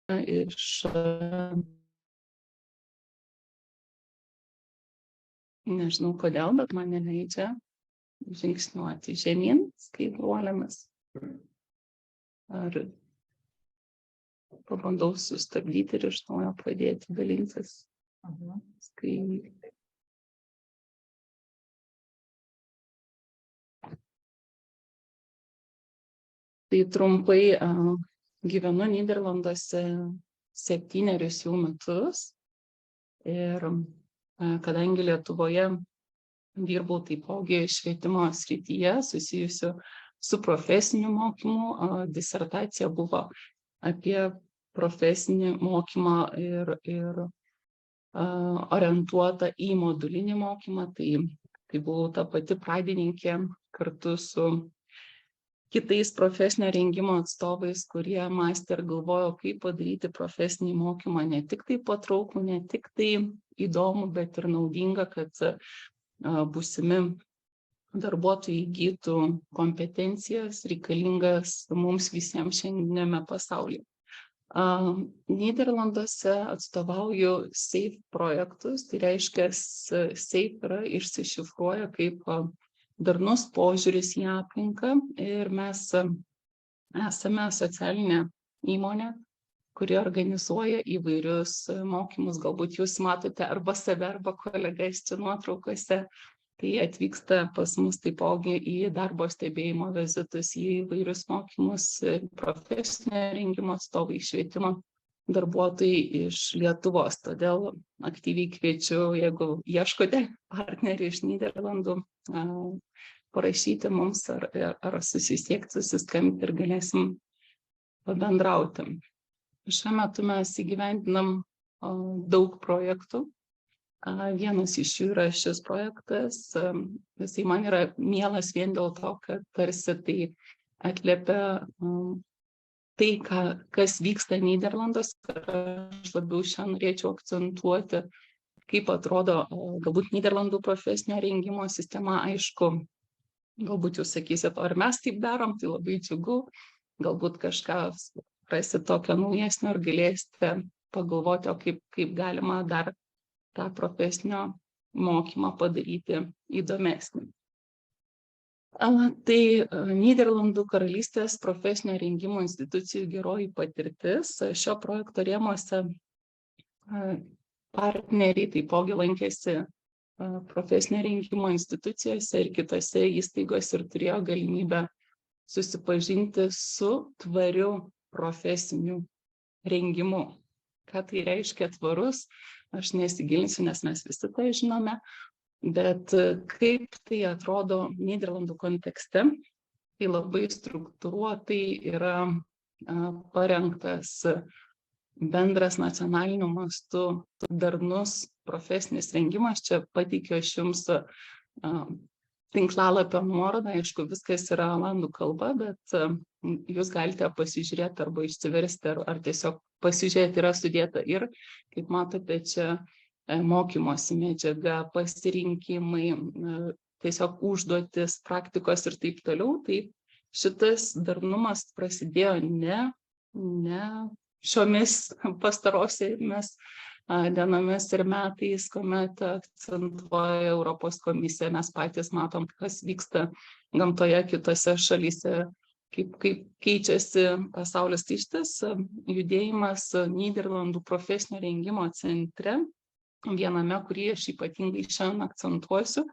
iš, nežinau kodėl, bet man neleidžia žingsniuoti žemyn skaidruolėmis. Ar pabandau sustabdyti ir iš naujo pradėti dalintis skaidriai. Tai trumpai gyvenu Nyderlanduose 7 jau metus ir kadangi Lietuvoje dirbau taipogi švietimo srityje susijusiu su profesiniu mokymu, disertacija buvo apie profesinį mokymą ir orientuota į modulinį mokymą, tai buvau ta pati pradininkė kartu su kitais profesinio rengimo atstovais, kurie mąstė ir galvojo, kaip padaryti profesinį mokymą ne tik tai patrauklų, ne tik tai įdomų, bet ir naudingą, kad būsimi darbuotojai įgytų kompetencijas reikalingas mums visiems šiandieniniame pasaulyje. Nyderlanduose atstovauju SAFE projektus, tai reiškia SAFE yra išsišifruoja kaip darnus požiūris į aplinką ir mes esame socialinė įmonė, kuri organizuoja įvairius mokymus. Galbūt jūs matote arba save, arba kolegas čia nuotraukose. Tai atvyksta pas mus taipogi į darbo stebėjimo vizitus, į įvairius mokymus, profesinio rengimo atstovai, švietimo darbuotojai iš Lietuvos. Todėl aktyviai kviečiu, jeigu ieškote partnerių iš Nyderlandų, parašyti mums ar susisiekti, susiskambinti ir galėsim pabendrauti. Šiuo metu mes įgyvendinam daug projektų. Vienas iš jų yra šis projektas. Jisai man yra mielas vien dėl to, kad tarsi tai atliepia tai, kas vyksta Nyderlanduose. Aš labiau šiandien norėčiau akcentuoti, kaip atrodo galbūt Nyderlandų profesinio rengimo sistema. Aišku, galbūt jūs sakysit, ar mes taip darom, tai labai džiugu. Galbūt kažką rasit tokio naujesnio ir galėsite pagalvoti, o kaip galima dar tą profesinio mokymą padaryti įdomesnį. Tai Nyderlandų karalystės profesinio rengimo institucijų geroji patirtis. Šio projekto rėmuose partneriai taipogi lankėsi profesinio rengimo institucijose ir kitose įstaigose ir turėjo galimybę susipažinti su tvariu profesiniu rengimu. Ką tai reiškia tvarus? Aš nesigilinsiu, nes mes visi tai žinome, bet kaip tai atrodo Nyderlandų kontekste, tai labai struktūruotai yra parengtas bendras nacionaliniu mastu darnus profesinis rengimas. Čia pateikiu aš jums tinklalapio nuorodą, aišku, viskas yra olandų kalba, bet jūs galite pasižiūrėti arba išsiversti, ar tiesiog pasižiūrėti, yra sudėta ir, kaip matote, čia mokymosi medžiaga, pasirinkimai, tiesiog užduotis, praktikos ir taip toliau. Tai šitas darnumas prasidėjo ne šiomis pastarosiomis dienomis ir metais, kuomet akcentuoja Europos komisija. Mes patys matom, kas vyksta gamtoje kitose šalyse, kaip keičiasi pasaulis. Tai šitas judėjimas Nyderlandų profesinio rengimo centre, viename, kurį aš ypatingai šiandien akcentuosiu,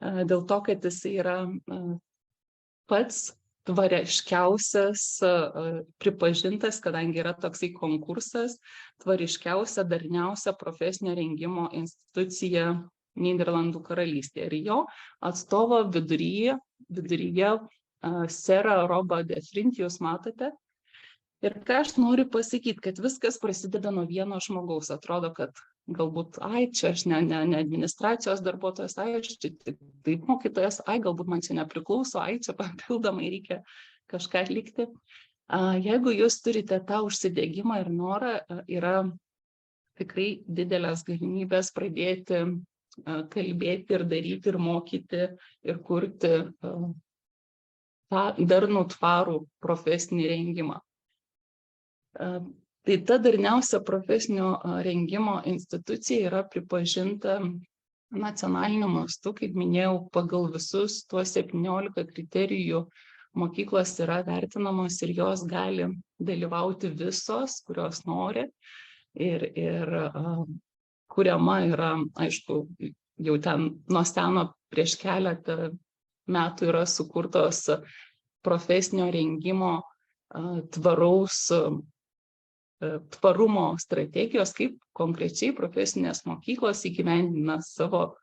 dėl to, kad jis yra pats tvariškiausias, pripažintas, kadangi yra toksai konkursas, tvariškiausia, darniausia profesinio rengimo institucija Nyderlandų karalystėje. Ir jo atstovo viduryje serą Robą de Frint, jūs matote. Ir ką aš noriu pasakyti, kad viskas prasideda nuo vieno žmogaus. Atrodo, kad galbūt, čia aš ne administracijos darbuotojas, aš čia taip mokytojas, galbūt man čia nepriklauso, čia papildomai reikia kažką atlikti. Jeigu jūs turite tą užsidegimą ir norą, yra tikrai didelės galimybės pradėti kalbėti ir daryti ir mokyti ir kurti tą darnų tvarų profesinį rengimą. Tai ta darniausia profesinio rengimo institucija yra pripažinta nacionaliniu mastu, kaip minėjau, pagal visus tuos 17 kriterijų mokyklos yra vertinamos ir jos gali dalyvauti visos, kurios nori. Ir kuriama yra, aišku, jau ten nuo seno prieš keletą metų yra sukurtos profesinio rengimo tvarumo strategijos, kaip konkrečiai profesinės mokyklos įgyvendina savo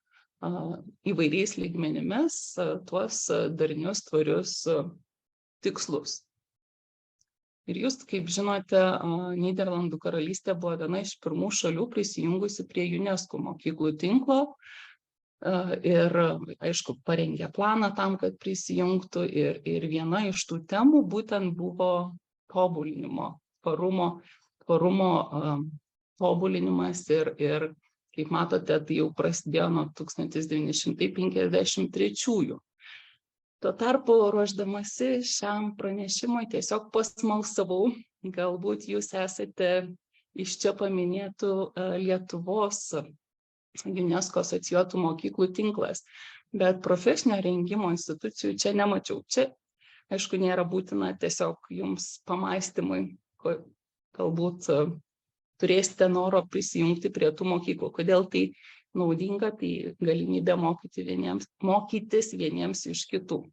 įvairiais lygmenimis tuos darnius, tvarius tikslus. Ir jūs, kaip žinote, Nyderlandų karalystė buvo viena iš pirmų šalių prisijungusi prie UNESCO mokyklų tinklo ir, aišku, parengė planą tam, kad prisijungtų ir viena iš tų temų būtent buvo tobulinimo, tvarumo tobulinimas ir kaip matote, tai jau prasidėjo nuo 1953. Tuo tarpu, ruošdamasi šiam pranešimui, tiesiog pasmalsavau, galbūt jūs esate iš čia paminėtų Lietuvos UNESCO asocijuotų mokyklų tinklas, bet profesinio rengimo institucijų čia nemačiau. Čia, aišku, nėra būtina, tiesiog jums pamąstymui, galbūt turėsite noro prisijungti prie tų mokyklų. Kodėl tai naudinga, tai galimybė mokytis vieniems iš kitų.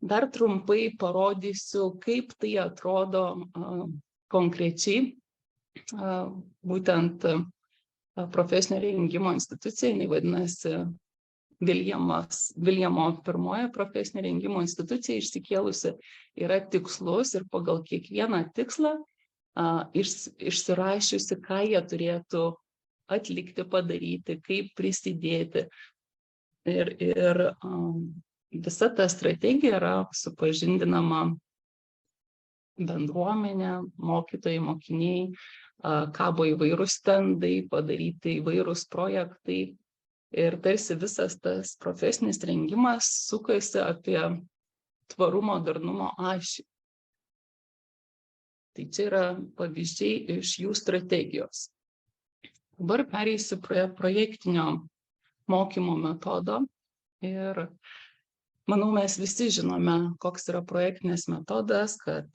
Dar trumpai parodysiu, kaip tai atrodo konkrečiai, būtent profesinio rengimo institucija, jinai vadinasi Viljamo pirmoji profesinio rengimo institucija išsikėlusi yra tikslus ir pagal kiekvieną tikslą išsirašiusi, ką jie turėtų atlikti, padaryti, kaip prisidėti. Ir visa ta strategija yra supažindinama bendruomenė, mokytojai, mokiniai, kabo įvairūs stendai, padaryti įvairūs projektai. Ir tarsi visas tas profesinis rengimas sukasi apie tvarumo, darnumo ašį. Tai čia yra pavyzdžiai iš jų strategijos. Dabar pereisiu prie projektinio mokymo metodo. Ir manau, mes visi žinome, koks yra projektinis metodas, kad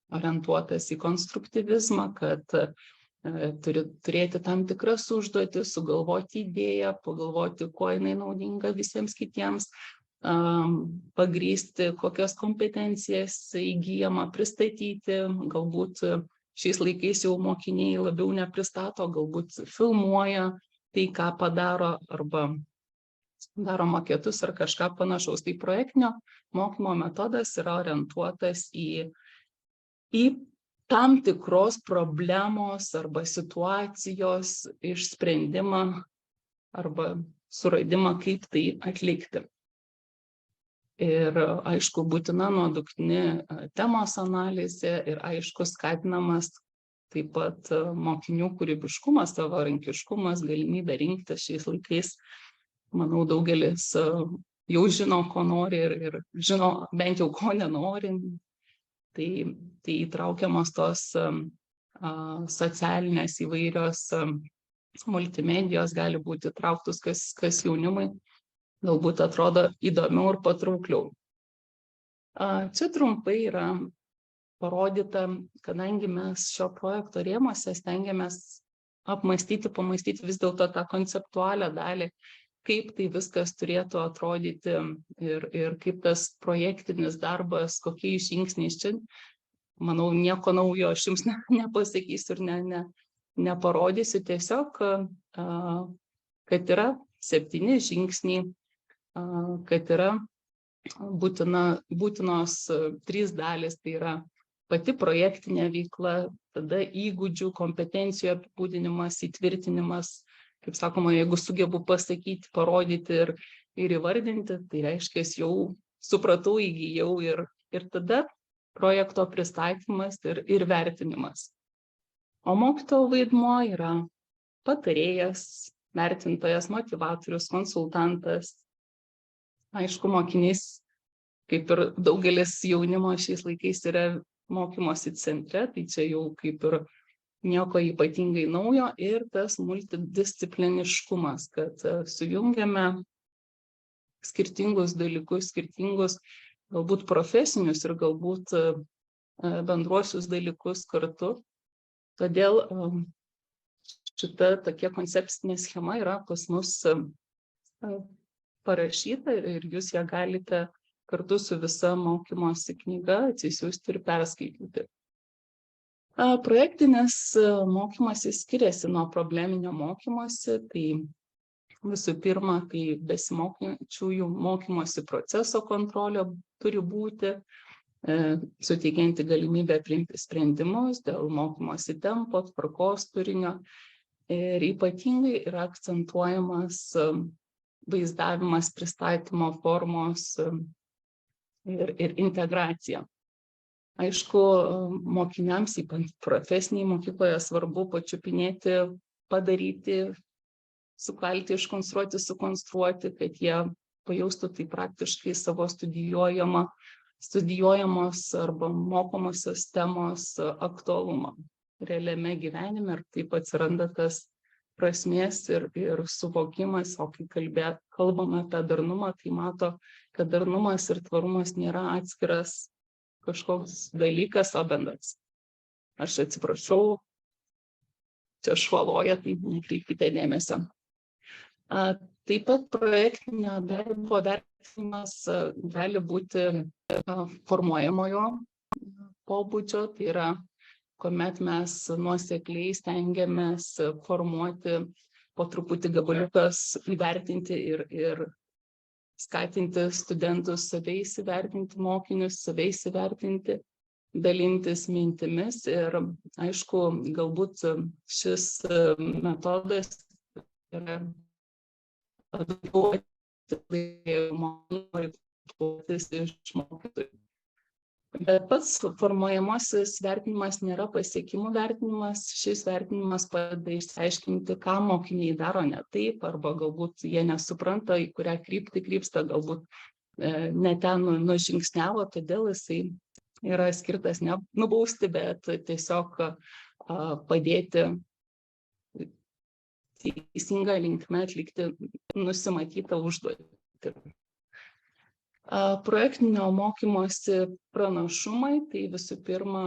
orientuotas į konstruktyvizmą, kad turi turėti tam tikras užduotis, sugalvoti idėją, pagalvoti, kuo jinai naudinga visiems kitiems, pagrįsti, kokias kompetencijas įgyjama, pristatyti, galbūt šiais laikais jau mokiniai labiau nepristato, galbūt filmuoja tai, ką padaro, arba daro maketus ar kažką panašaus. Tai projektinio mokymo metodas yra orientuotas į tam tikros problemos arba situacijos išsprendimą arba suradimą, kaip tai atlikti. Ir aišku, būtina nuodugni temos analizė ir aišku, skatinamas taip pat mokinių kūrybiškumas, savarankiškumas, galimybė rinktis šiais laikais. Manau, daugelis jau žino, ko nori ir žino bent jau ko nenori. Tai įtraukiamos tos socialinės įvairios multimedijos gali būti įtrauktus, kas jaunimui galbūt atrodo įdomiau ir patraukliau. Čia trumpai yra parodyta, kadangi mes šio projekto rėmuose stengiamės pamąstyti vis dėlto tą konceptualią dalį, kaip tai viskas turėtų atrodyti ir kaip tas projektinis darbas, kokiais žingsniais čia. Manau, nieko naujo aš jums nepasakysiu ir neparodysiu, tiesiog, kad yra 7 žingsniai, kad yra būtinos 3 dalys, tai yra pati projektinė veikla, tada įgūdžių, kompetencijų apibūdinimas, įtvirtinimas. Kaip sakoma, jeigu sugebu pasakyti, parodyti ir įvardinti, tai reiškia, jau supratau, įgyjau ir tada projekto pristatymas ir vertinimas. O mokytojo vaidmuo yra patarėjas, vertintojas, motivatorius, konsultantas. Aišku, mokinys, kaip ir daugelis jaunimo šiais laikais, yra mokymosi centre, tai čia jau kaip ir nieko ypatingai naujo, ir tas multidiscipliniškumas, kad sujungiame skirtingus dalykus, skirtingus galbūt profesinius ir galbūt bendruosius dalykus kartu. Todėl šita tokia koncepcinė schema yra pas mus parašyta ir jūs ją galite kartu su visa mokymosi knyga atsisiųsti ir perskaityti. Projektinis mokymasis skiriasi nuo probleminio mokymosi, tai visų pirma, tai besimokančiųjų mokymosi proceso kontrolė turi būti, suteikianti galimybę priimti sprendimus dėl mokymosi tempo, tvarkos turinio, ir ypatingai yra akcentuojamas vaizdavimas, pristatymo formos ir integracija. Aišku, mokiniams, ypač profesiniai mokykloje, svarbu pačiupinėti, padaryti, sukalti, iškonstruoti, sukonstruoti, kad jie pajaustų tai praktiškai savo studijuojamos arba mokomosios temos aktualumą realiame gyvenime, ir taip atsiranda tas prasmės ir suvokimas. O kai kalbame apie darnumą, tai mato, kad darnumas ir tvarumas nėra atskiras kažkoks dalykas, o bendras. Aš atsiprašau, čia šuoloja, tai nekreipkite dėmesio. Taip pat projektinio darbo vertinimas gali būti formuojamojo pobūdžio, tai yra, kuomet mes nuosekliai stengiamės formuoti po truputį gabaliukas, įvertinti ir skatinti studentus save įsivertinti, mokinius save įsivertinti, dalintis mintimis. Ir aišku, galbūt šis metodas yra iš mokytojų. Bet pats formuojamosis vertinimas nėra pasiekimų vertinimas. Šis vertinimas padeda išsiaiškinti, ką mokiniai daro ne taip, arba galbūt jie nesupranta, į kurią kryptį krypsta, galbūt ne ten nužingsniavo, todėl jisai yra skirtas ne nubausti, bet tiesiog padėti teisingą linkme atlikti nusimatytą užduotį. Projektinio mokymosi pranašumai, tai visų pirma,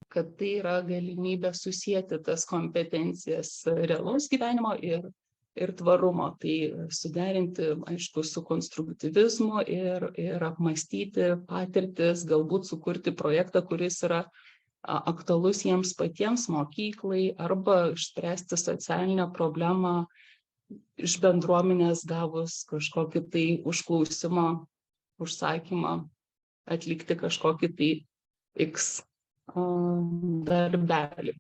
kad tai yra galimybė susijęti tas kompetencijas realaus gyvenimo ir tvarumo, tai suderinti, aišku, su konstruktyvizmu ir apmąstyti patirtis, galbūt sukurti projektą, kuris yra aktualus jiems patiems mokyklai, arba išspręsti socialinę problemą iš bendruomenės gavus kažkokį tai užklausimą, užsakymą atlikti kažkokį tai X darbelį.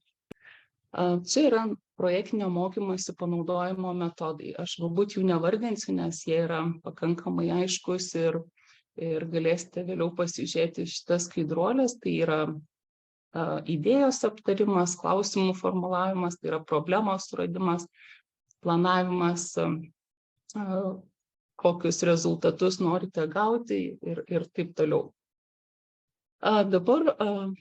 Čia yra projektinio mokymosi panaudojimo metodai. Aš galbūt jų nevardinsiu, nes jie yra pakankamai aiškus ir galėsite vėliau pasižiūrėti šitas skaidruolės. Tai yra idėjos aptarimas, klausimų formulavimas, tai yra problemos suradimas, planavimas, kokius rezultatus norite gauti ir taip toliau. Dabar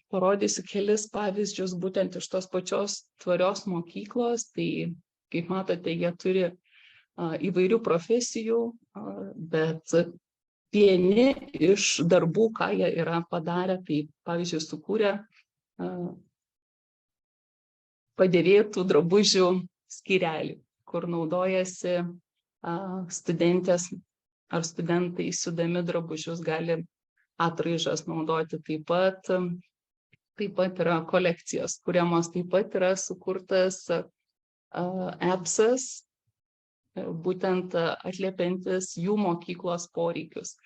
parodysiu kelis pavyzdžius būtent iš tos pačios tvarios mokyklos. Tai, kaip matote, jie turi įvairių profesijų, bet vieni iš darbų, ką jie yra padarę, tai pavyzdžiui, sukūrė padėvėtų drabužių skyrelį, kur naudojasi studentės ar studentai siūdami drabužius, gali atraižas naudoti. Taip pat yra kolekcijos kuriamos, taip pat yra sukurtas appsas, būtent atliepiantis jų mokyklos poreikius.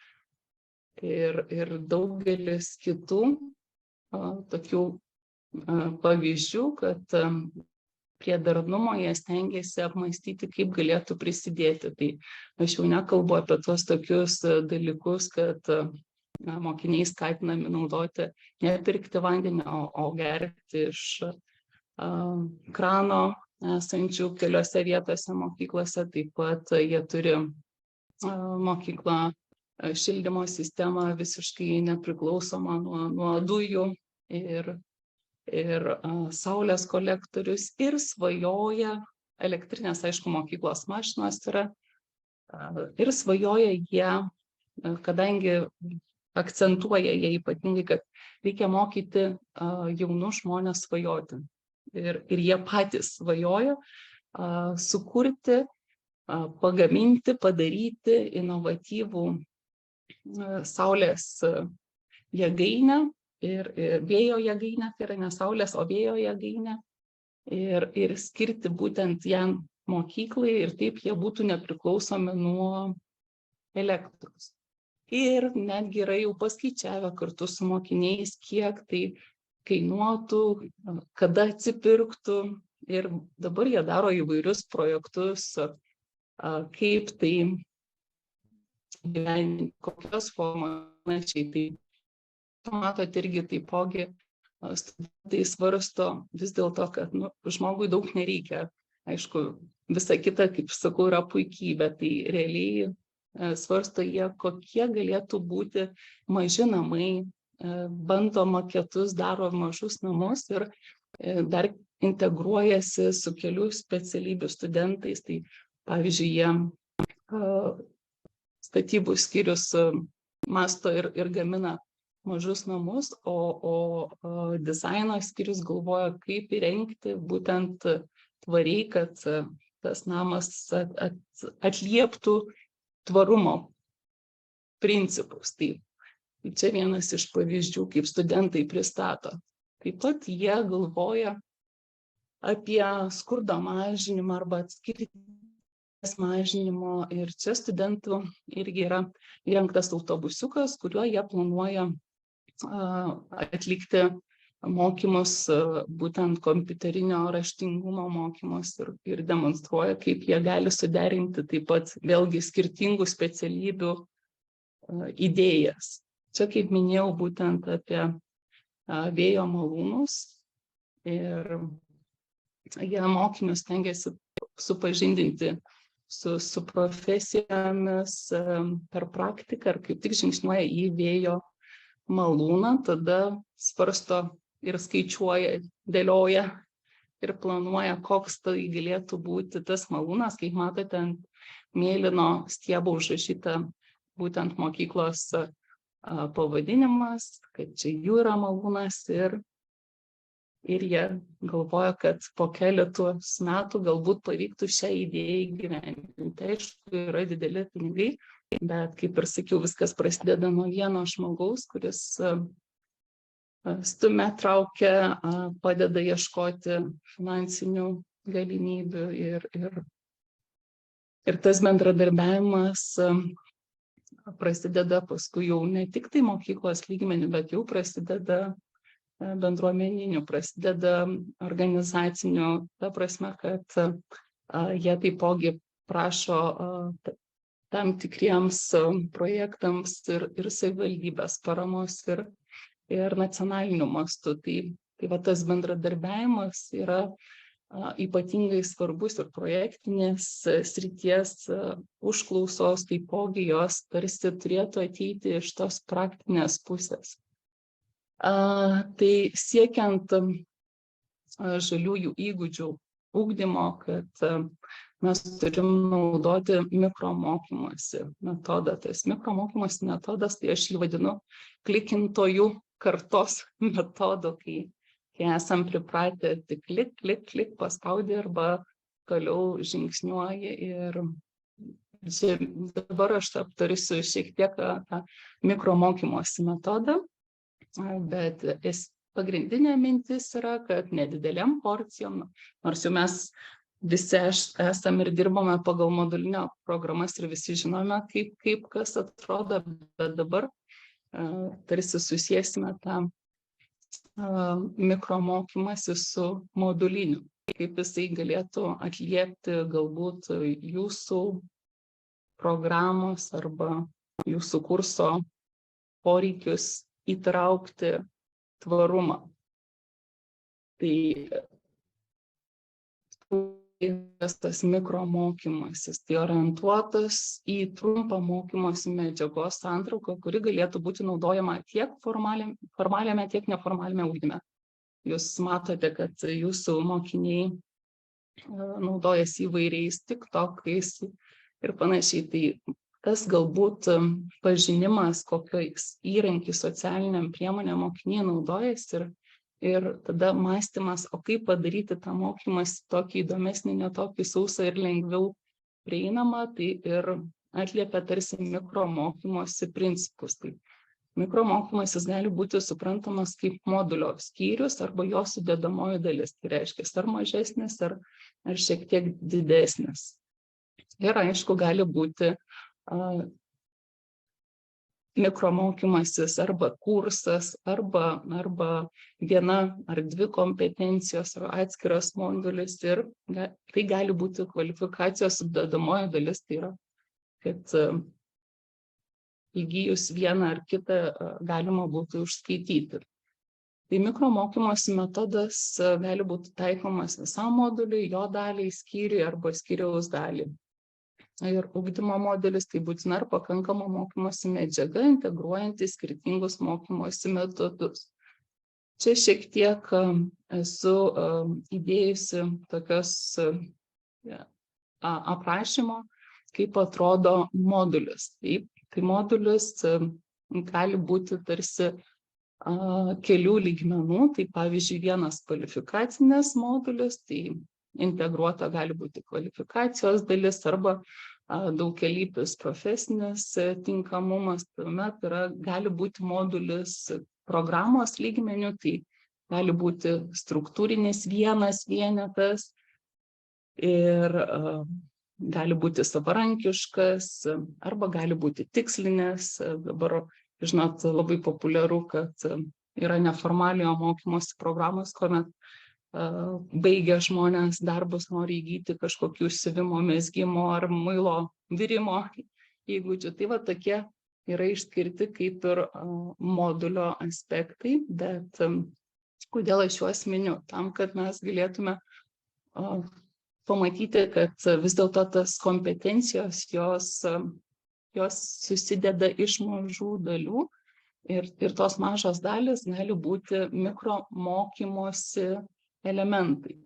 Ir daugelis kitų tokių pavyzdžių, kad prie darnumo jie stengiasi apmąstyti, kaip galėtų prisidėti. Tai aš jau nekalbu apie tuos tokius dalykus, kad mokiniai skatinami naudoti, nepirkti vandenį, o gerti iš krano esančių keliose vietose mokyklose. Taip pat jie turi mokyklą šildymo sistemą visiškai nepriklausomą nuo dujų, ir ir saulės kolektorius ir svajoja, elektrinės, aišku, mokyklos mašinos yra, ir svajoja jie, kadangi akcentuoja jie ypatingai, kad reikia mokyti jaunus žmones svajoti. Ir jie patys svajoja sukurti, pagaminti, padaryti inovatyvų saulės jėgainę ir vėjo jėgainę, tai yra ne saulės, o vėjo jėgainę, ir skirti būtent jam mokyklai, ir taip jie būtų nepriklausomi nuo elektros. Ir netgi yra jau paskaičiavę kartu su mokiniais, kiek tai kainuotų, kada atsipirktų, ir dabar jie daro įvairius projektus, kaip tai gyventi, kokios formos. Tai matot, irgi taipogi studentai svarsto vis dėlto, kad žmogui daug nereikia. Aišku, visa kita, kaip sakau, yra puikybė, tai realiai svarsto jie, kokie galėtų būti maži namai, bando maketus, daro mažus namus ir dar integruojasi su kelių specialybių studentais. Tai pavyzdžiui, jie statybų skyrius masto ir gamina mažus namus, o dizaino skyrius galvoja, kaip įrengti būtent tvariai, kad tas namas atlieptų tvarumo principus. Tai čia vienas iš pavyzdžių, kaip studentai pristato. Taip pat jie galvoja apie skurdo mažinimą arba atskirties mažinimo, ir čia studentų irgi yra įrengtas autobusiukas, kuriuo jie planuoja atlikti mokymus, būtent kompiuterinio raštingumo mokymus, ir demonstruoja, kaip jie gali suderinti taip pat vėlgi skirtingų specialybių idėjas. Čia, kaip minėjau, būtent apie vėjo malūnus, ir jie mokinius stengiasi supažindinti su profesijomis per praktiką, ir kaip tik žingsniuoja į vėjo malūną, tada svarsto ir skaičiuoja, dėlioja ir planuoja, koks tai galėtų būti tas malūnas. Kaip matote, ant mėlyno stiebo užrašyta būtent mokyklos pavadinimas, kad čia jų yra malūnas, ir jie galvoja, kad po keletos metų galbūt pavyktų šią idėją įgyvendinti. Aišku, yra dideli pinigai, bet, kaip ir sakiau, viskas prasideda nuo vieno žmogaus, kuris stumia, traukia, padeda ieškoti finansinių galimybių, ir tas bendradarbiavimas prasideda paskui jau ne tik tai mokyklos lygmeniu, bet jau prasideda bendruomeniniu, prasideda organizaciniu, ta prasme, kad jie taipogi prašo tam tikriems projektams ir savivaldybės paramos, ir nacionaliniu mastu. Tai va, tas bendradarbiavimas yra ypatingai svarbus, ir projektinės srities užklausos taipogi jos tarsi turėtų ateiti iš tos praktinės pusės. Tai siekiant žaliųjų įgūdžių ugdymo, kad mes turim naudoti mikromokymosi metodą. Tas mikromokymosi metodas, tai aš jį vadinu klikintojų kartos metodu, kai esam pripratę tik klik, paspaudi arba toliau žingsniuoji. Ir dabar aš aptarsiu šiek tiek tą mikromokymosi metodą, bet pagrindinė mintis yra, kad nedideliam porcijom, nors jau mes visi esam ir dirbame pagal modulinio programas ir visi žinome, kaip kas atrodo, bet dabar tarsi susiesime tą mikromokymąsi su moduliniu, kaip jisai galėtų atliepti galbūt jūsų programos arba jūsų kurso poreikius įtraukti tvarumą. Tai tas mikromokymasis, tai orientuotas į trumpą mokymosi medžiagos santrauką, kuri galėtų būti naudojama tiek formaliame, tiek neformaliame ugdyme. jūs matote, kad jūsų mokiniai naudojasi įvairiais TikTokais ir panašiai. Tai tas galbūt pažinimas, kokiais įrankiais socialiniam priemonėm mokiniai naudojasi ir tada mąstymas, o kaip padaryti tą mokymąsi tokį įdomesnį, ne tokį sausą ir lengviau prieinamą, tai ir atliepia tarsi mikromokymosi principus. Tai mikromokymasis gali būti suprantamas kaip modulio skyrius arba jo sudedamoji dalis. Tai reiškia, ar mažesnis, ar šiek tiek didesnis. Ir aišku, gali būti mikromokymasis arba kursas, arba viena ar dvi kompetencijos ar atskiras modulis. Ir tai gali būti kvalifikacijos sudedamoji dalis, tai yra, kad įgijus vieną ar kitą galima būtų užskaityti. Tai mikromokymosi metodas gali būti taikomas visam moduliui, jo daliai, skyriui arba skyriaus daliai. Ir ugdymo modelis tai būtina ir pakankama mokymosi medžiaga, integruojanti skirtingus mokymosi metodus. Čia šiek tiek esu įdėjusi tokios aprašymo, kaip atrodo modulis. Taip, tai modulis gali būti tarsi kelių lygmenų. Tai pavyzdžiui, vienas kvalifikacinės modulis, tai integruota gali būti kvalifikacijos dalis arba daugelypis profesinis tinkamumas. Tuomet gali būti modulis programos lygmenių, tai gali būti struktūrinis vienas vienetas ir gali būti savarankiškas arba gali būti tikslinės. Dabar, žinot, labai populiaru, kad yra neformaliojo mokymosi programos, kuomet baigę žmonės darbus nori įgyti kažkokių siuvimo, mezgimo ar muilo virimo įgūdžių. Tai va tokie yra išskirti kaip ir modulio aspektai, bet kodėl aš juos miniu? Tam, kad mes galėtume pamatyti, kad vis dėlto tas kompetencijos, jos susideda iš mažų dalių ir tos mažos dalis gali būti mikromokymosi elementai.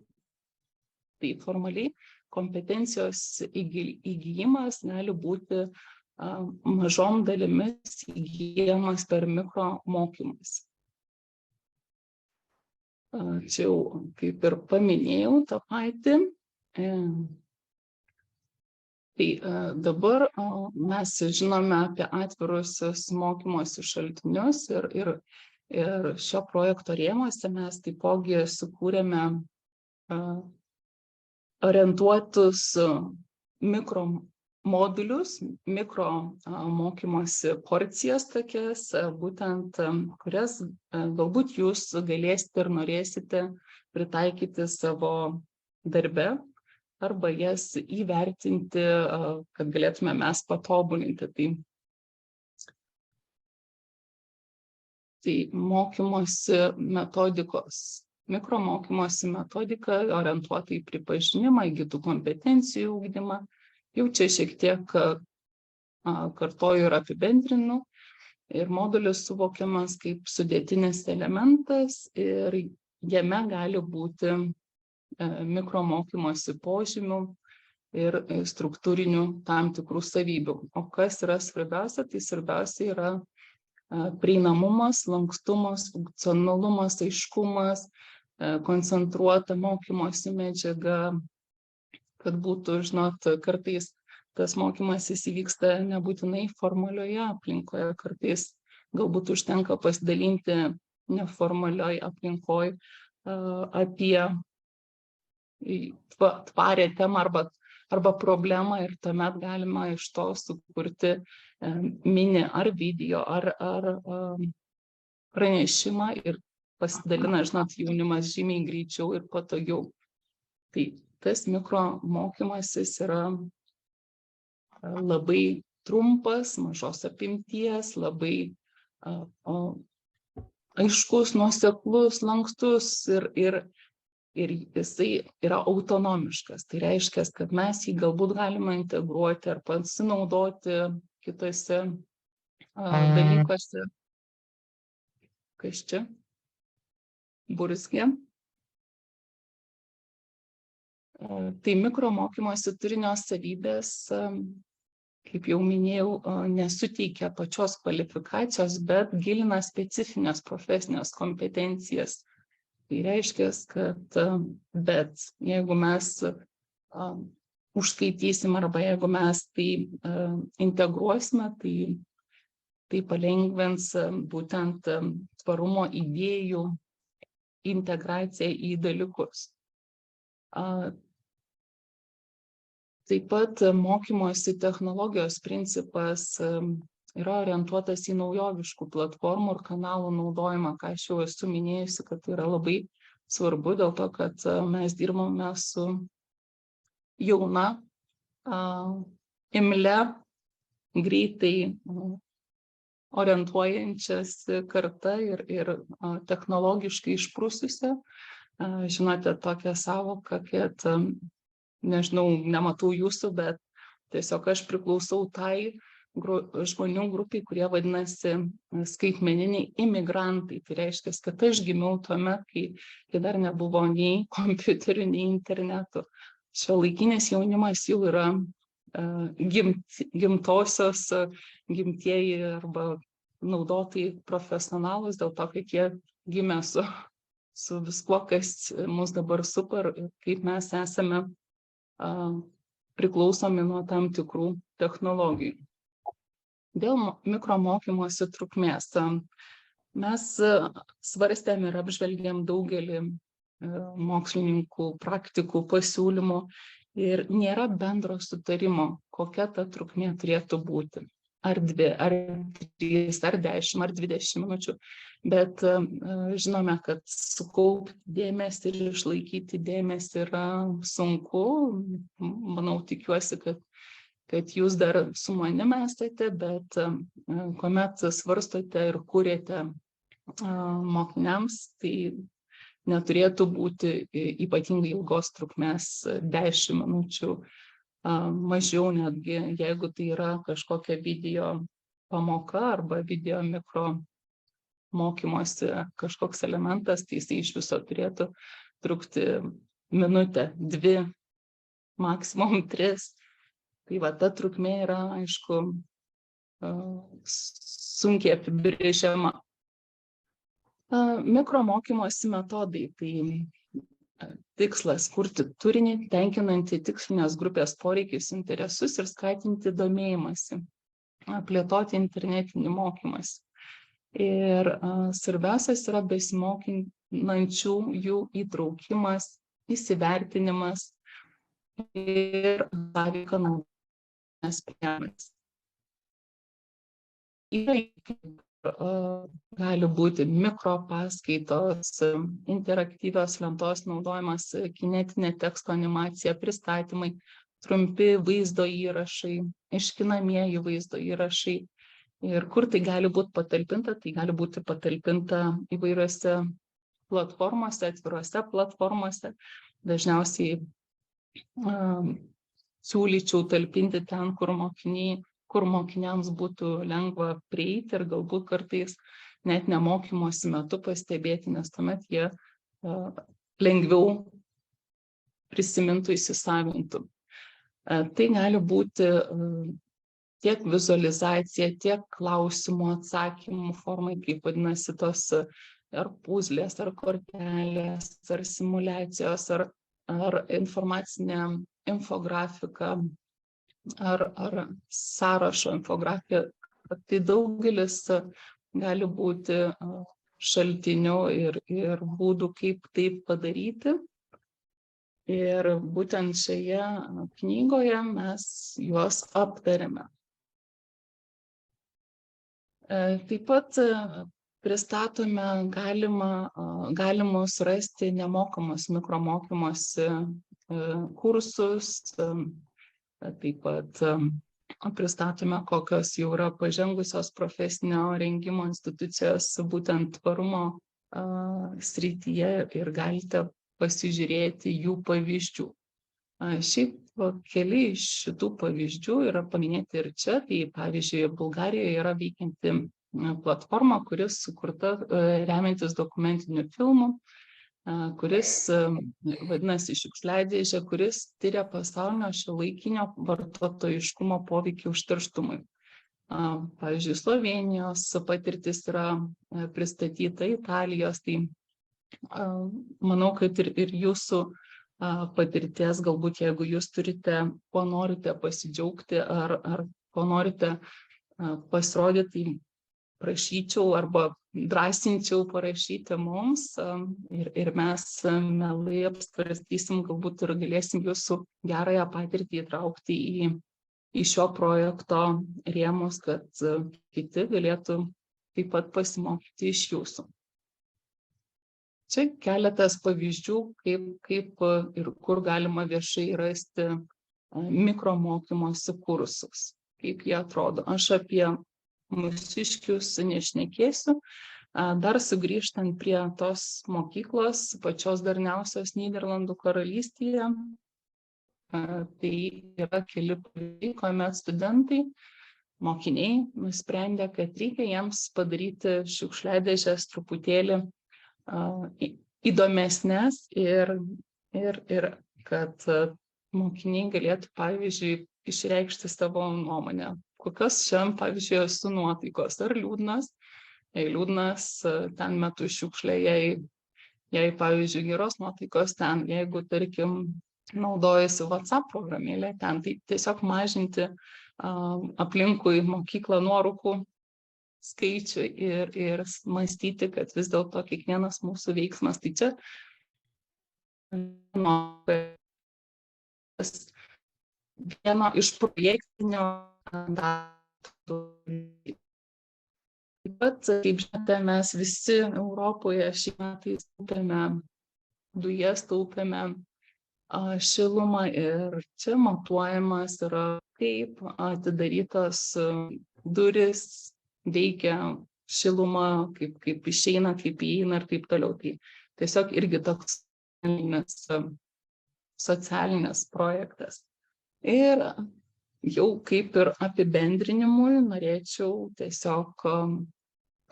Tai formaliai kompetencijos įgijimas gali būti mažom dalimis įgijamas per mikromokymus. Čia jau kaip ir paminėjau tą patį. Tai dabar mes žinome apie atvirusius mokymosi šaltinius ir šio projekto rėmuose mes taipogi sukūrėme orientuotus mikromodulius, mikromokymosi porcijas tokias, būtent kurias galbūt jūs galėsite ir norėsite pritaikyti savo darbe arba jas įvertinti, kad galėtume mes patobulinti. Tai mokymosi metodikos. Mikromokymosi metodika orientuota į pripažinimą, įgytų kompetencijų ugdymą. Jau čia šiek tiek kartoju ir apibendrinu. Ir modulis suvokiamas kaip sudėtinis elementas ir jame gali būti mikromokymosi požymių ir struktūrinių tam tikrų savybių. O kas yra svarbiausia? Tai svarbiausia yra prieinamumas, lankstumas, funkcionalumas, aiškumas, koncentruota mokymosi medžiaga, kad būtų, žinot, kartais tas mokymasis įvyksta nebūtinai formalioje aplinkoje, kartais galbūt užtenka pasidalinti neformalioje aplinkoje apie tvarią temą arba problemą ir tuomet galima iš to sukurti mini ar video ar pranešimą ir pasidalina, žinot, jaunimas žymiai greičiau ir patogiau. Tai tas mikromokymasis yra labai trumpas, mažos apimties, labai aiškus, nuoseklus, lankstus ir jisai yra autonomiškas. Tai reiškia, kad mes jį galbūt galime integruoti ar pasinaudoti kitose dalykuose. Kas čia? Burzgė. Tai mikromokymosi turinio savybės, kaip jau minėjau, nesuteikia pačios kvalifikacijos, bet gilina specifines profesinės kompetencijas. Tai reiškia, kad bet jeigu mes užskaitysim arba jeigu mes tai integruosime, tai palengvins būtent tvarumo idėjų integraciją į dalykus. Taip pat mokymosi technologijos principas yra orientuotas į naujoviškų platformų ir kanalų naudojimą, ką aš jau esu minėjusi, kad tai yra labai svarbu dėl to, kad mes dirbame su jauna, imlia, greitai orientuojančiasi karta ir technologiškai išprususią. Žinote tokią savoką, kad, nežinau, nematau jūsų, bet tiesiog aš priklausau tai žmonių grupiai, kurie vadinasi skaitmeniniai imigrantai. Tai reiškia, kad aš gimiau tuomet, kai dar nebuvo nei kompiuterių, nei internetų. Šiuolaikinis jaunimas jau yra gimtosios, gimtieji arba naudotojai profesionalūs, dėl to, kad jie gimė su viskuo, kas mus dabar supa ir kaip mes esame priklausomi nuo tam tikrų technologijų. Dėl mikromokymosi trukmės. Mes svarstėm ir apžvelgėm daugelį mokslininkų, praktikų pasiūlymų ir nėra bendro sutarimo, kokia ta trukmė turėtų būti. Ar 2, ar 3, ar 10, ar 20 minučių. Bet žinome, kad sukaupti dėmesį ir išlaikyti dėmesį yra sunku. Manau, tikiuosi, kad jūs dar su manimi esate, bet kuomet svarstote ir kūrėte mokiniams, tai neturėtų būti ypatingai ilgos trukmės 10 minučių, mažiau netgi, jeigu tai yra kažkokia video pamoka arba video mikro mokymosi kažkoks elementas, tai jisai iš viso turėtų trukti minutę, 2, maksimum 3. Tai va, ta trukmė yra, aišku, sunkiai apibrėžiama. Mikromokymosi metodai, tai tikslas kurti turinį, tenkinantį tikslinės grupės poreikius, interesus ir skatinti domėjimąsi, plėtoti internetinį mokymąsi. Ir svarbiausias yra besimokinančių jų įtraukimas, įsivertinimas ir sąveika naudojamas priemonės. Gali būti mikropaskaitos, interaktyvios lentos naudojimas, kinetinė teksto animacija, pristatymai, trumpi vaizdo įrašai, aiškinamieji vaizdo įrašai. Ir kur tai gali būti patalpinta? Tai gali būti patalpinta įvairiose platformose, atvirose platformose. Dažniausiai siūlyčiau talpinti ten, kur mokiniams būtų lengva prieiti ir galbūt kartais net nemokymosi metu pastebėti, nes tuomet jie lengviau prisimintų, įsisavintų. Tai gali būti tiek vizualizacija, tiek klausimų atsakymų formai, kaip vadinasi tos ar puzlės, ar kortelės, ar simulacijos, ar informacinė infografika, ar sąrašo infografija. Tai daugelis gali būti šaltinių ir būdų, kaip tai padaryti. Ir būtent šioje knygoje mes juos aptarėme. Taip pat pristatome galimus rasti nemokamus mikromokymosi kursus. Taip pat pristatome, kokios jau yra pažengusios profesinio rengimo institucijos būtent tvarumo srityje ir galite pasižiūrėti jų pavyzdžių. Šiaip keli iš šitų pavyzdžių yra paminėti ir čia. Tai pavyzdžiui, Bulgarijoje yra veikianti platforma, kuris sukurta remiantis dokumentiniu filmu, kuris vadinasi Šiukšliadėžė, kuris tiria pasaulinio šiuolaikinio vartotojiškumo poveikį užterštumui. Pavyzdžiui, Slovėnijos patirtis yra pristatyta, Italijos, tai manau, kad ir jūsų patirties, galbūt jeigu jūs turite, kuo norite pasidžiaugti ar kuo norite pasirodyti, tai prašyčiau arba drąsinčiau parašyti mums ir mes mielai apsvarstysim, galbūt ir galėsim jūsų gerąją patirtį įtraukti į šio projekto rėmus, kad kiti galėtų taip pat pasimokyti iš jūsų. Čia keletas pavyzdžių, kaip ir kur galima viešai rasti mikromokymosi kursus, kaip jie atrodo. Aš apie mūsiškius nešnekėsiu, dar sugrįžtant prie tos mokyklos, pačios darniausios Nyderlandų karalystėje, tai yra keli pavyzdžiai, kuomet studentai, mokiniai nusprendė, kad reikia jiems padaryti šiukšliadėžes truputėlį įdomesnės ir kad mokiniai galėtų, pavyzdžiui, išreikšti savo nuomonę. Kokios šiandien, pavyzdžiui, esu nuotaikos, ar liūdnas, jei liūdnas, ten metu šiukšlę, jei pavyzdžiui, geros nuotaikos ten, jeigu, tarkim, naudojasi WhatsApp programėlė ten, tai tiesiog mažinti aplinkui mokyklą nuorūkų skaičių ir mąstyti, kad vis dėlto kiekvienas mūsų veiksmas, tai čia vieno iš projektinio darbų. Taip pat, kaip žinote, mes visi Europoje šiais metais taupėme dujas, taupėme šilumą ir čia matuojamas yra, kaip atidarytos durys veikia šilumą, kaip išeina, kaip įeina ir taip toliau. Tai tiesiog irgi toks socialinis projektas. Ir jau kaip ir apibendrinimui norėčiau tiesiog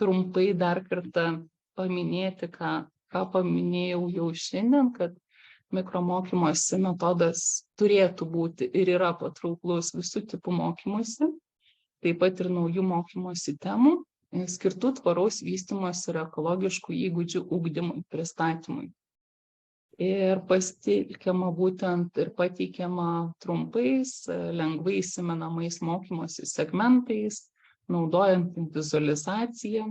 trumpai dar kartą paminėti, ką paminėjau jau šiandien, kad mikromokymosi metodas turėtų būti ir yra patrauklus visų tipų mokymusi, taip pat ir naujų mokymosi temų, skirtų tvaraus vystymosi ir ekologiškų įgūdžių ugdymui, pristatymui. Ir pasitelkiama būtent ir pateikiama trumpais, lengvai įsimenamais mokymosi segmentais, naudojant vizualizaciją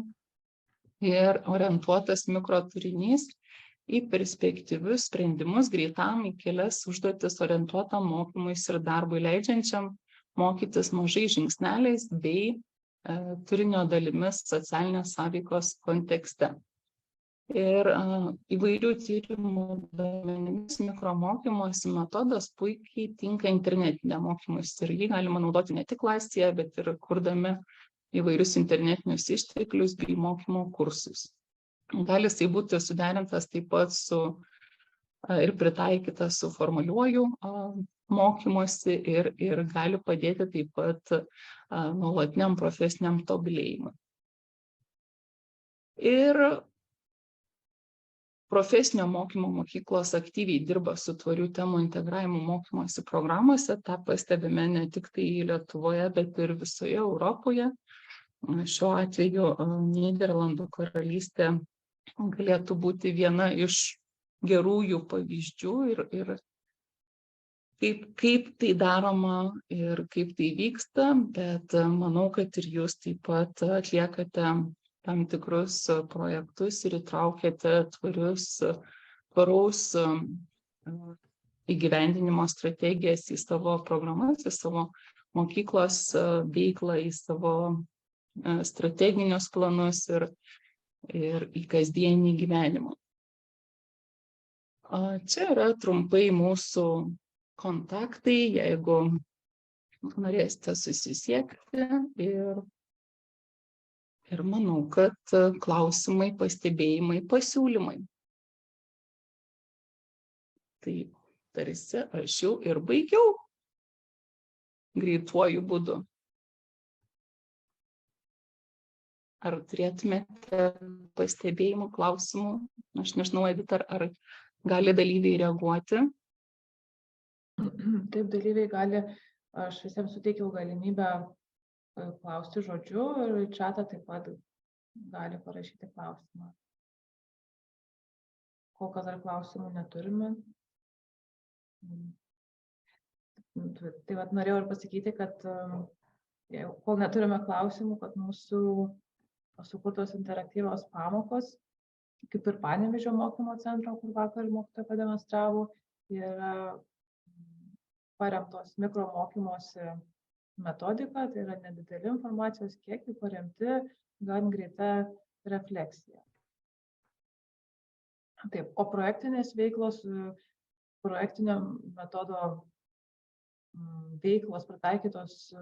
ir orientuotas mikroturinys į perspektyvius sprendimus greitam į kelias užduotis orientuotam mokymuisi ir darbui leidžiančiam mokytis mažais žingsneliais bei turinio dalimis socialinės sąveikos kontekste. Ir įvairių tyrimų duomenimis mikromokymosi metodas puikiai tinka internetiniam mokymuisi ir jį galima naudoti ne tik klasėje, bet ir kurdami įvairius internetinius išteklius bei mokymo kursus. Gali jisai būti suderintas taip pat ir pritaikytas su formaliuoju mokymosi ir gali padėti taip pat nuolatiniam profesiniam tobulėjimui. Ir profesinio mokymo mokyklos aktyviai dirba su tvarių temų integravimu mokymosi programuose. Ta pastebime ne tik tai Lietuvoje, bet ir visoje Europoje. Šiuo atveju Nyderlandų karalystė galėtų būti viena iš gerųjų pavyzdžių ir kaip tai daroma ir kaip tai vyksta, bet manau, kad ir jūs taip pat atliekate tam tikrus projektus ir įtraukėte tvaraus įgyvendinimo strategijas į savo programas, į savo mokyklos veiklą, į savo strateginius planus ir į kasdienį gyvenimą. Čia yra trumpai mūsų kontaktai, jeigu norėsite susisiekti ir manau, kad klausimai, pastebėjimai, pasiūlymai. Tai tarsi aš jau ir baigiau greituoju būdu. Ar turėtumėte pastebėjimų, klausimų? Aš nežinau, Edita, ar gali dalyviai reaguoti? Taip, dalyviai gali, aš visiems suteikiau galimybę klausti žodžiu ir į čatą taip pat gali parašyti klausimą. Kol kas dar klausimų neturime. Tai vat norėjau ir pasakyti, kad kol neturime klausimų, kad mūsų sukurtos interaktyvios pamokos, kaip ir Panevėžio mokymo centro, kur vakar mokytoja pademonstravo, yra paremtos mikromokymosi metodika, tai yra nedideli informacijos kiekiai paremti gan greita refleksija. Taip, o projektinės veiklos, projektinio metodo veiklos pritaikytos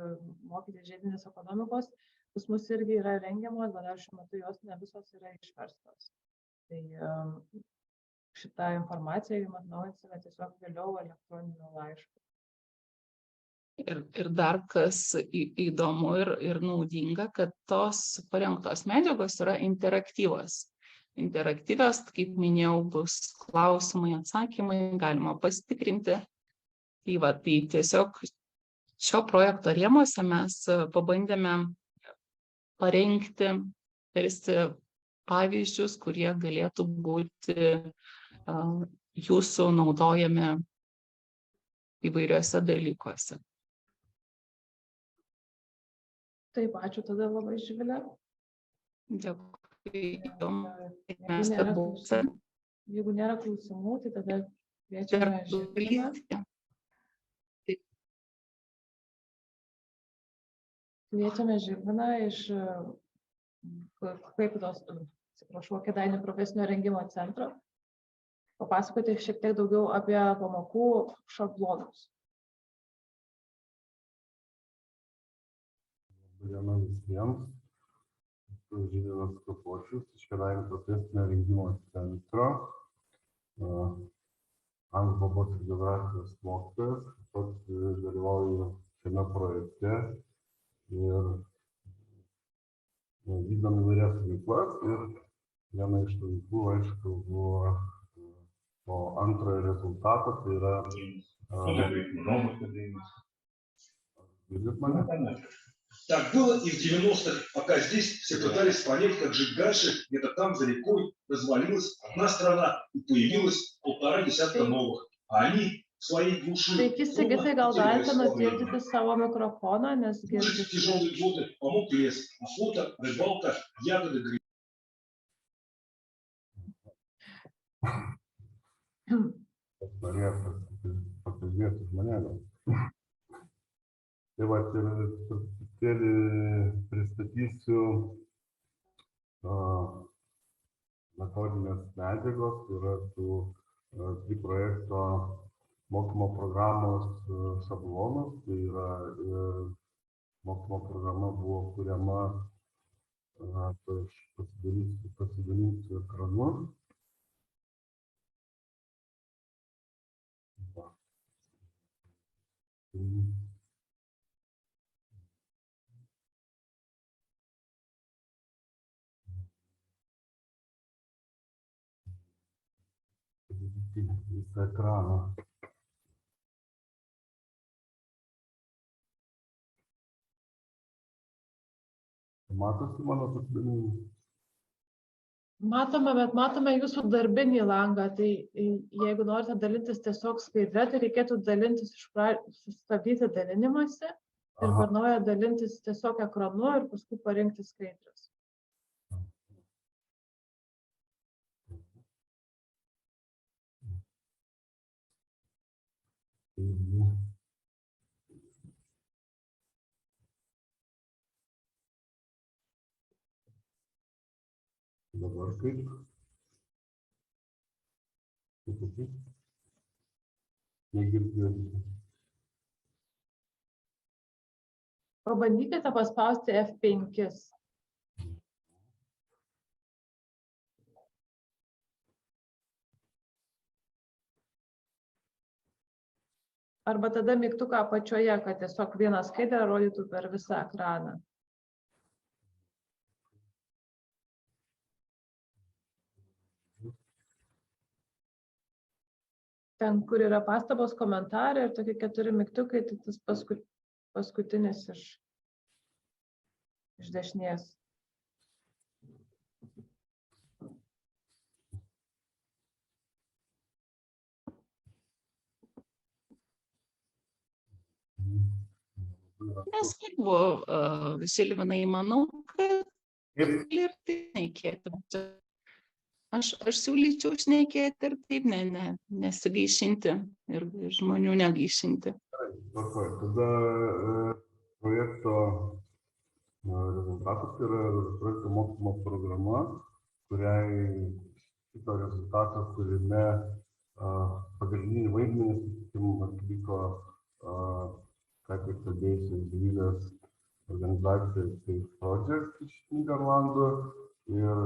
mokyti žiedinės ekonomikos, pas mus irgi yra rengiamos, bet dar šiuo metu jos ne visos yra išverstos. Tai šitą informaciją jums atnaujinsime tiesiog vėliau elektroniniu laišku. Ir dar kas įdomu ir naudinga, kad tos parengtos medžiagos yra interaktyvos. Interaktyvios, kaip minėjau, bus klausimai, atsakymai, galima pasitikrinti. Tai tiesiog šio projekto rėmuose mes pabandėme parengti tarsi pavyzdžius, kurie galėtų būti jūsų naudojami įvairiuose dalykuose. Taip, ačiū tada labai, Živilė. Dėkui. Jeigu nėra klausimų, tai tada kviečiame Živilę. Kviečiame Žilviną iš Kėdainių profesinio rengimo centro papasakoti šiek tiek daugiau apie pamokų šablonus. Diena visiems. Esu Žilvinas Kapočius iš Kėdainių profesinio rengimo centro. Anglų kalbos ir geografijos mokytojas. Taip pat dalyvauju šiame projekte. Ir vykdom įvairias veiklas ir viena iš tų veiklų, aišku, buvo po antrojo rezultato, tai yra... Видит меня? Так было и в 90-х, пока здесь все пытались понять, как жить дальше, где-то там за рекой развалилась одна страна и появилась 1,5 десятка новых, а они своей глуши. Sveiki, Sigitai, gal galite nutildyti savo mikrofoną, nes girdisi. Тяжелые годы помог лес, охота, рыбалка, ягоды, грибы. Pakalbėti žmonėmis. Tai va, ir truputėlį pristatysiu metodinės medžiagos, tai yra tų projekto mokymo programos šablonas, tai yra mokymo programa buvo kuriama, tai aš pasidalinsiu ekranu. Visą ekraną. Matosi mano pasidalinimas? Matome, bet matome jūsų darbinį langą, tai jeigu norite dalintis tiesiog skaidre, tai reikėtų dalintis sustabdyti dalinimąsi ir per naują dalintis tiesiog ekranu ir paskui parinkti skaidres. Dabar kaip? Negirdėti. Pabandykite paspausti F5. Arba tada mygtuką apačioje, kad tiesiog vieną skaidrę rodytų per visą ekraną. ten, kur yra pastabos, komentarai ir tokie 4 mygtukai, tai tas paskutinis iš dešinės. Nesvarbu, Žilvinai, manau, kad ir tai šnekėti. Aš siūlyčiau šnekėti ir taip nesigaišinti ir žmonių negaišinti. Tvarkoj. Tada projekto rezultatas yra projekto mokymo programa, kuriai šito rezultato kūrime pagrindinį vaidmenį, sakykim, atliko ką tik kalbėjusios Živilės organizacija Safe Project iš Nyderlandų ir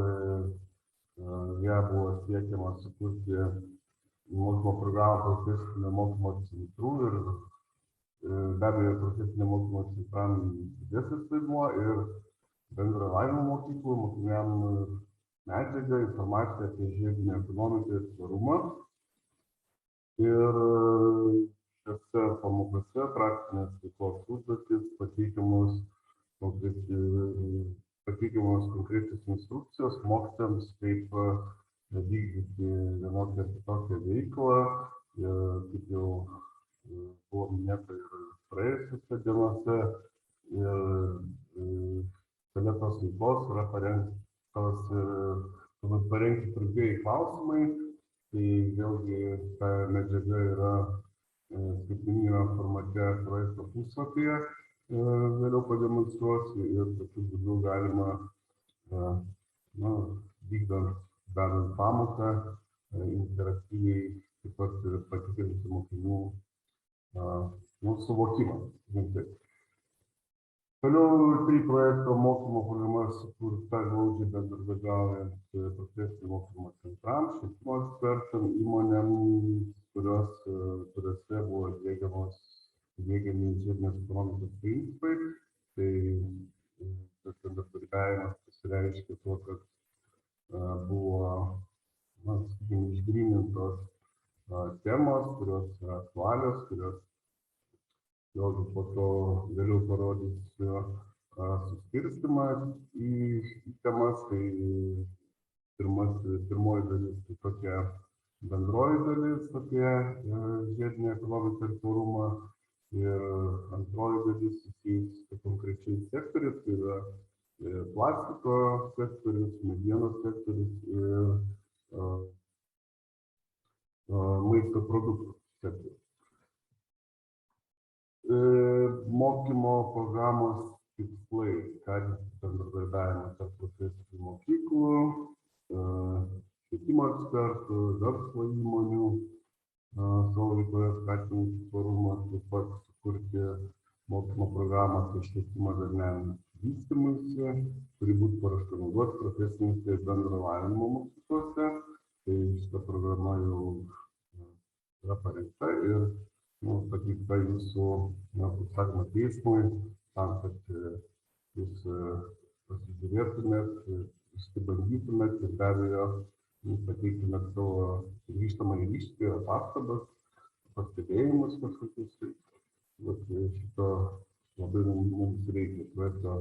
ją buvo siekiama sukurti mokymo programą profesinio mokymo centrų ir be abejo profesinio mokymo centram didesnis vaidmuo ir bendro lavinimo mokyklų mokiniam medžiagą, informaciją apie žiedinę ekonomiką ir tvarumą. Ir šiose pamokose praktinės veiklos užduotys pateikiamos konkrečios instrukcijos mokytojams, kaip vykdyti vienokią ar kitokią veiklą. Ir kaip jau buvo minėta ir praėjusiose dienose, ir šalia tos veiklos yra parengti trumpieji klausimai. Tai vėlgi ta medžiaga yra skaitmeninio formate projekto puslapyje, vėliau pademonstruosiu ir tokiu būdu galima, vykdant, darant pamoką, interaktyviai taip pat ir patikrinti mokinių suvokimą. Toliau tai projekto mokymo programa sukurta glaudžiai bendradarbiaujant profesinio mokymo centrams, švietimo ekspertam, įmonėm, kuriuose buvo diegiami žiedinės ekonomikos principai. Tai tas bendradarbiavimas pasireiškia tuo, kad buvo išgrynintos temos, kurios yra aktualios, kurios vėlgi po to vėliau parodysiu suskirstimą į temas. Tai pirmoji dalis tai tokia bendroji dalis apie žiedinę ekonomiką ir tvarumą. Ir antroji dalis susijusi su konkrečiais sektoriais, tai yra plastiko sektorius, medienos sektorius ir maisto produktų sektorius. Mokymo programos tikslai skatinti bendradarbiavimą tarp profesinių mokyklų, švietimo ekspertų, verslo įmonių, savo veikloje skatinti tvarumą, taip pat sukurti mokymo programą apie švietimą darniam vystymuisi, kuri būtų paruošta naudoti profesinėse ir bendro lavinimo mokyklose. Tai šita programa jau yra parengta ir pateikta jūsų, kaip sakoma, teismui, tam, kad jūs pasižiūrėtumėt, išsibandytumėt ir be abejo pateiktumėt savo grįžtamąjį ryšį, pastabas, pastebėjimus kažkokius. Šito labai mums reikia projekto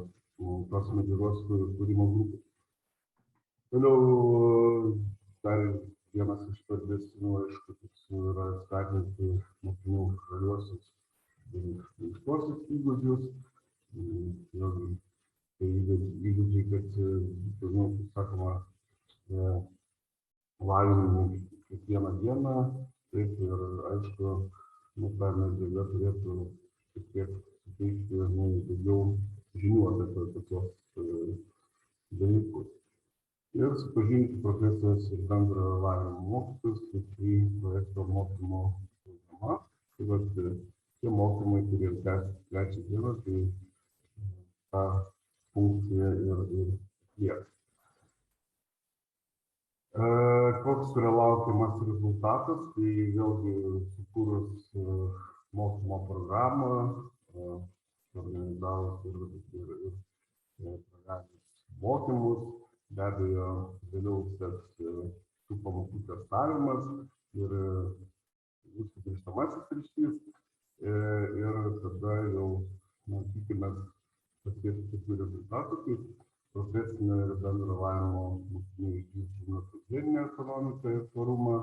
tos medžiagos kūrimo grupės. Toliau dar vienas iš svarbesnių, aišku, tikslų yra skatinti mokinių žaliuosius ir minkštuosius įgūdžius. Tai įgūdžiai, kad, kaip sakoma, lavinami kiekvieną dieną. Taip ir, aišku, ta medžiaga turėtų šiek tiek suteikti daugiau žinių apie tokios dalykus. Ir supažinti profesijos ir bendro lavinimo mokytojus, tai projekto mokymo programa. Tai vat tie mokymai, kurie trečią dieną, tai tą funkciją ir atlieka. Koks yra laukiamas rezultatas, tai vėlgi sukūrus mokymo programą, organizavus ir pradėjus mokymus. Be abejo, vėliau seks tų pamokų testavimas ir bus grįžtamasis ryšys ir tada jau tikimės pasiekti tokių rezultatų, kaip profesinio ir bendro lavinimo mokiniai išvystymo žiedinę ekonomiką ir tvarumą,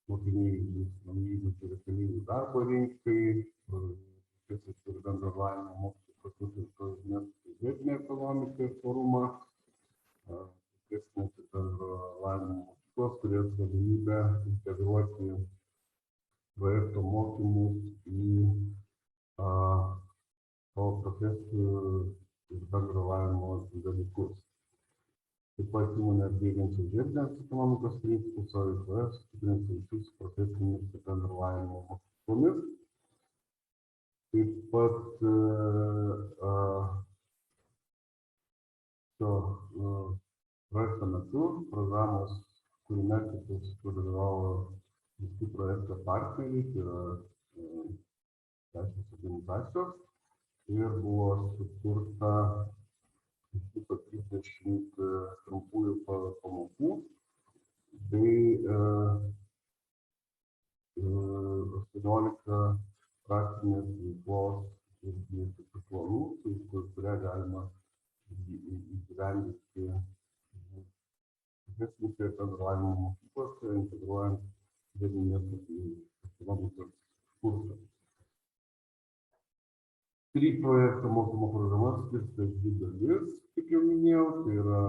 mokiniai įgis naujų įgūdžių reikalingų darbo rinkai, profesinio ir bendro lavinimo mokytojų procesų žiedinę ekonomiką ir tvarumą, profesinio ir bendro lavinimo mokyklos turės galimybę integruoti projekto mokymus į savo profesijų ir bendro lavinimo dalykus. Taip pat įmonės diegiančios žiedinės ekonomikos principus savo veikloje sustiprins ryšius su profesinėmis ir bendro lavinimo mokyklomis. Taip pat šio projekto metu programos kūrime dalyvavo visi projekto partneriai, tai yra 10 organizacijos, ir buvo sukurta iš viso 30 trumpųjų pamokų bei 18 praktinės veiklos ir planų, kurią galima įgyvendinti profesinėse ir bendro lavinimo mokyklose, integruojant žiedinės ekonomikos kursą. 3 projekto mokymo programas skirsta 2 dalis, kaip jau minėjau, tai yra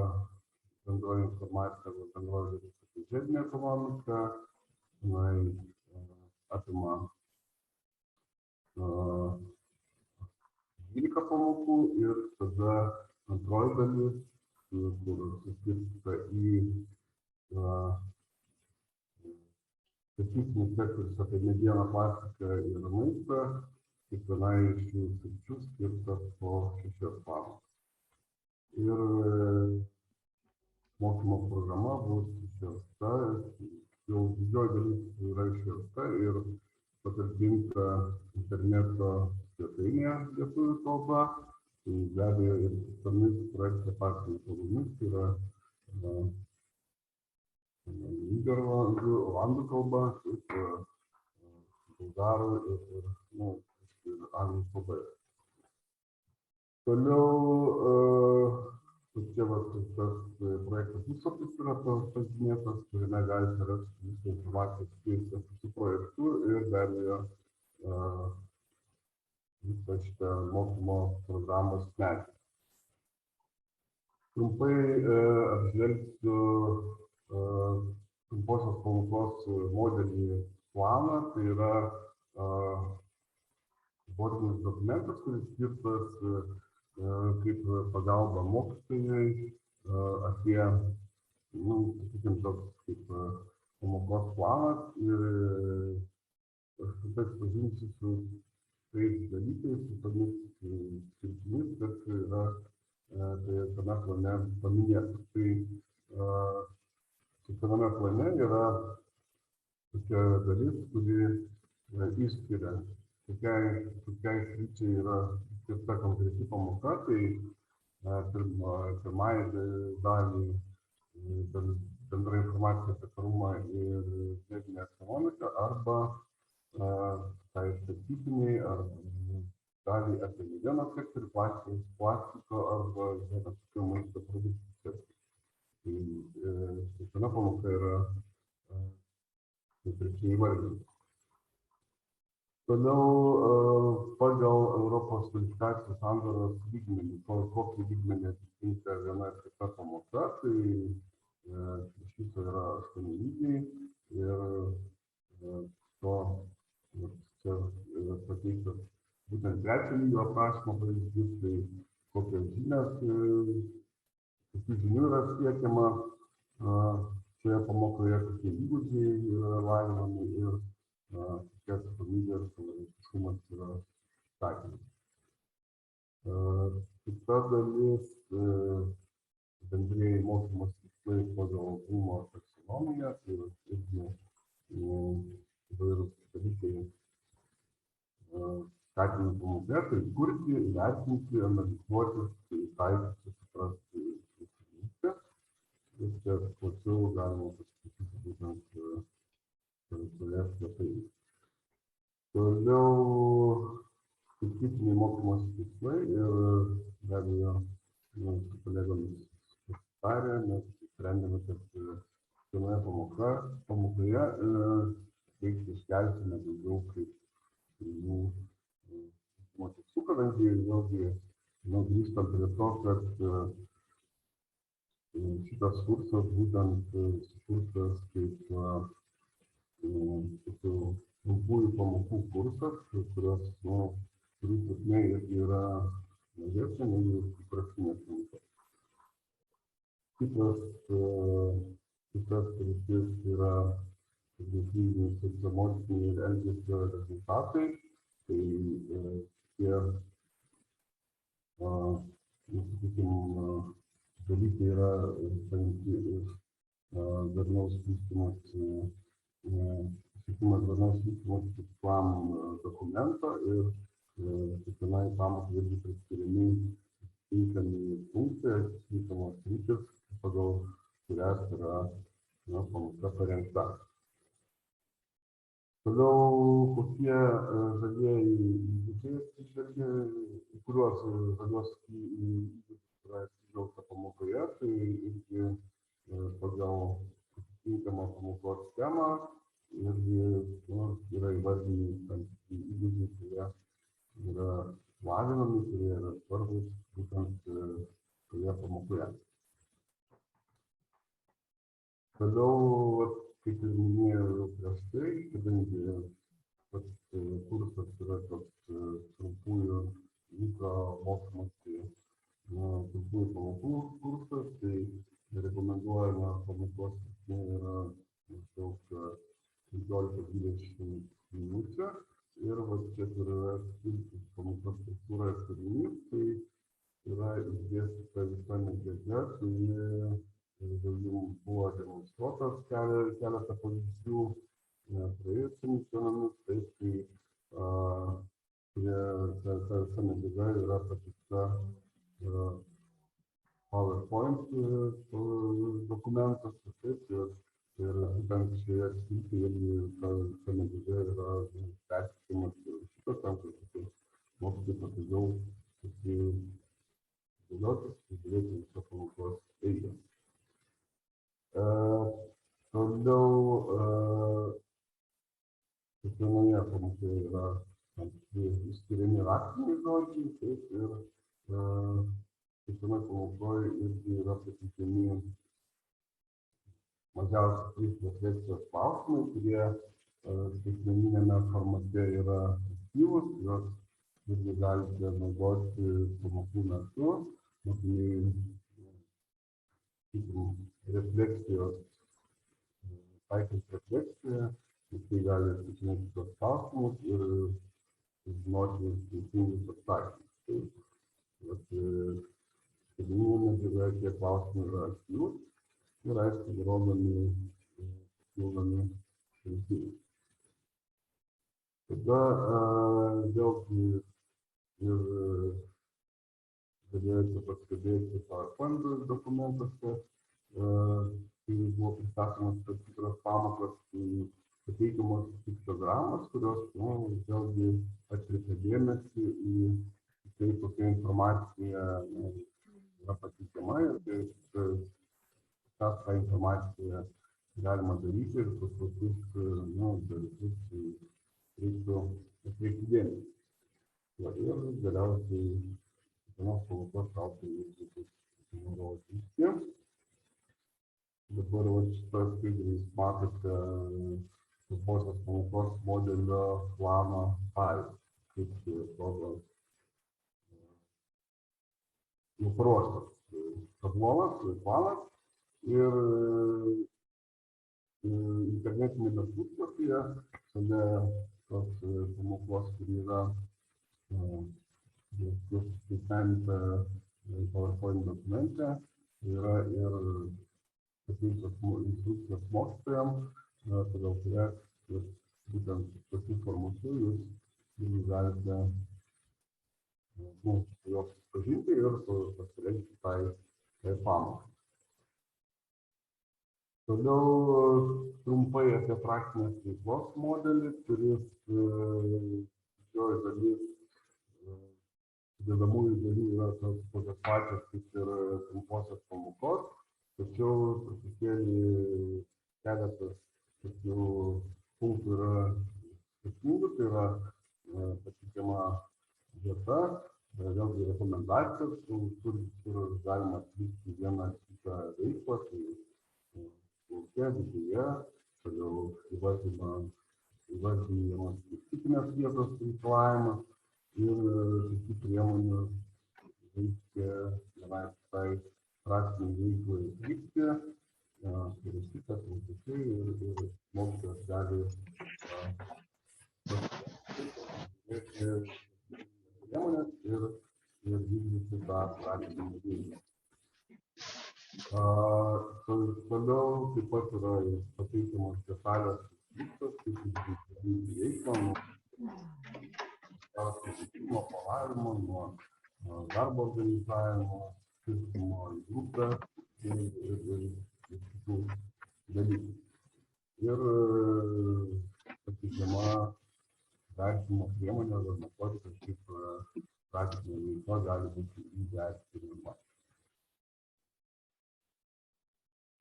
bendroji informacija arba bendroji dalis apie žiedinę ekonomiką, apima 12 pamokų ir tada antroji dalis, kur suskirstyta į specifinius sektorius apie medieną, plastiką ir maistą. Kiekvienai iš šių sričių skirta po 6 pamokas. Ir mokymo programa bus išversta, jau didžioji dalis yra išversta ir patalpinta interneto svetainėje lietuvių kalba. Tai be abejo ir kitomis projekto partnerių kalbomis, tai yra nyderlandų, olandų kalba, bulgarų ir anglų kalba. Toliau, čia tas projektas puslapis yra pažymėtas, kuriame galite rasti visą informaciją susijusią su projektu ir be abejo visą šitą mokymo programos medžiagą. Trumpai apžvelgsiu trumposios pamokos modelį planą, tai yra bordinis dokumentas, kuris skirtas kaip pagalba mokytojai apie, sakykime, toks kaip pamokos planas ir aš taip pažinsiu su tais dalykais, su tomis sritimis, kas yra tame plane paminėtas. Tai kiekviename plane yra tokia dalis, kuri išskiria, kokiai sričiai yra skirta konkreti pamoka, tai pirmai daliai bendra informacija apie tvarumą ir žiedinę ekonomiką arba tai specifiniai ar daliai apie medienos sektorių, plastiko arba žemės ūkio maisto produktų sektorių. Tai kiekviena pamoka yra konkrečiai įvardinta. Toliau pagal Europos kvalifikacijų sandaros lygmenį, kokį lygmenį atitinka viena ir kita pamoka, tai iš viso yra 8 lygiai ir to čia yra pateiktas būtent 3 lygio aprašymo pavyzdys, tai kokios žinios, kokių žinių yra siekiama šioje pamokoje, kokie įgūdžiai yra lavinami ir kokia atsakomybė ir savarankiškumas yra taikomas. Kita dalis bendrieji mokymosi tikslai pagal Blumo taksonomiją, tai irgi įvairūs dalykai skatinami pamokoje, tai kurti, vertinti, analizuoti, taikyti, suprasti ir čia plačiau galima pasakyti būtent toje svetainėje. Toliau specifiniai mokymosi tikslai ir be abejo su kolegomis pasitarę, mes sprendėme, kad vienoje pamokoje reikia iškelti ne daugiau kaip 3 tikslų, kadangi vėlgi grįžtam prie to, kad šitas kursas būtent sukurtas kaip trumpųjų pamokų kursas, kurios kurių trukmė irgi yra mažesnė negu įprastinės pamokos. Kitas sritis yra kognityviniai, socioemociniai ir elgesio rezultatai. Tai tie dalykai yra paimti iš darnaus vystymosi tikslam dokumento ir kiekvienai pamokai irgi priskiriami tinkami punktai, atitinkamos sritys, pagal kurias yra pamoka parengta. Toliau kokie žalieji įgūdžiai atsižvelgia, į kuriuos žaliuosius įgūdžius yra atsižvelgta pamokoje, tai irgi pagal atitinkamą pamokos temą irgi yra įvardinami tam tikri įgūdžiai, kurie yra lavinami, kurie yra svarbus būtent toje pamokoje. Toliau, kaip ir minėjau prieš tai, kadangi pats kursas yra toks trumpųjų mikromokymosi trumpųjų pamokų kursas, tai rekomenduojama pamokos trukmė yra maždaug 15-20 minučių. Ir čia kur yra pamokos struktūra ir turinys, tai yra išdėstyta visa medžiaga, kuri jau buvo demonstruotas keletą pavyzdžių praėjusiomis dienomis, taip kai ta visa medžiaga yra pateikta PowerPoint dokumentas, taip, ir būtent šioje skiltyje ta medžiaga yra perteikiamas šitas tam, kad mokytojai patogiau susidėlioti, sužiūrėti visą pamokos eigą. Toliau kiekvienoje pamokoje yra tam tikri išskiriami raktiniai žodžiai, taip, ir kiekvienoje pamokoje irgi yra pateikiami mažiausiai 3 refleksijos klausimai, kurie skaitmeniniame formate yra aktyvūs, juos irgi galite naudoti pamokų metu, mokiniai refleksijos, taikant refleksiją, tai gali atsakinėti tuos klausimus ir žinoti teisingus atsakymus. Tai skaitmeninėje medžiagoje tie klausimai yra aktyvūs ir aišku, rodomi papildomi šaltiniai. Tada vėlgi ir galėjote pastebėti PowerPoint dokumentuose, kai buvo pristatomas tam tikros pamokos, pateikiamos piktogramos, kurios vėlgi atkreipia dėmesį į tai, kokia informacija yra pateikiama ir ką tą informaciją galima daryti ir kokius dalykus reiktų atkreipti dėmesį. Ir galiausiai kiekvienos pamokos autoriai bus nurodyti. Dabar šitoje skaidrėje jūs matote trumposios pamokos modelio plano pavyzdį, kaip tai atrodo paruoštas šablonas, planas. Ir internetinėme puslapyje, šalia tos pamokos, kuri yra įskaitmeninta PowerPoint dokumente, yra ir pateiktos instrukcijos mokytojams, pagal kurias būtent tokiu formatu jūs galite juos pažinti ir pasirengti tai pamokai. Toliau trumpai apie praktinės veiklos modelį, kuris didžioji dalis sudedamųjų dalių yra tokios pačios kaip ir trumposios pamokos, tačiau truputėlį keletas tokių punktų yra skirtingų, tai yra pateikiama vieta, vėlgi rekomendacijos, kur galima atlikti vieną kitą veiklą, tai lauke, viduje, toliau įvardyjamas specifinės vietos reikalavimas ir tokių priemonių reikia vienai kitai praktiniai veiklai atlikti, vyriausybės konkrečiai ir mokytojas gali priemonės ir vykdyti tą praktinį veiklą. Toliau taip pat yra pateikiamos detalios instrukcijos, kaip vykdyti veiklą nuo planavimo, nuo darbo organizavimo, skirstymo į grupę ir kitų dalykų. Ir pateikiama vertinimo priemonė arba metodika, kaip praktinė veikla gali būti įvertinama.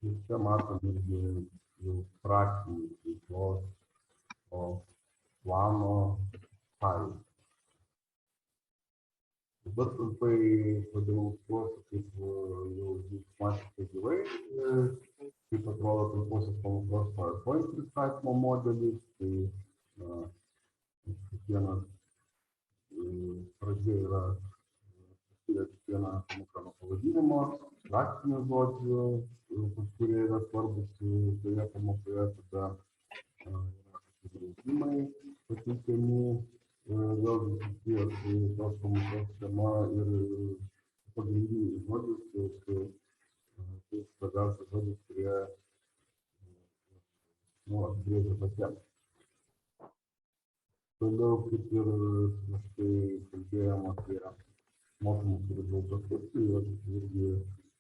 Ir čia matom irgi jau praktinės veiklos plano pavyzdį. Dabar trumpai pademonstruosiu, kaip jau jūs matėte gyvai, kaip atrodo trumposios pamokos PowerPoint pristatymo modelis. Tai kiekvienas pradžia yra kiekvieną pamoką nuo pavadinimo, praktinių žodžių, kurie yra svarbus toje pamokoje, tada yra apibrėžimai pateikiami, vėlgi susijęs su tos pamokos tema ir pagrindiniais žodžiais, tai svarbiausias žodis, kurie apibrėžia patiems. Toliau, kaip ir mes tai kalbėjom apie mokymus rezultatus, tai irgi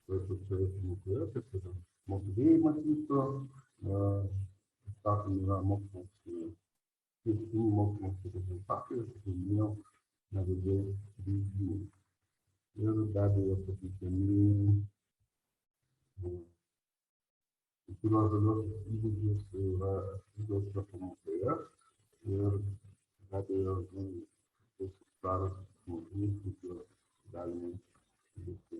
toje pačioje pamokoje, kaip ir mokiniai matytų, statomi yra skirtingų mokymosi rezultatai, kaip minėjau, nedaugiau 3. Ir be abejo pateikiami kuriuos žaliosius įgūdžius yra įgūdžios pamokoje ir be abejo tai sudaros mokiniai, kuriuos galima būti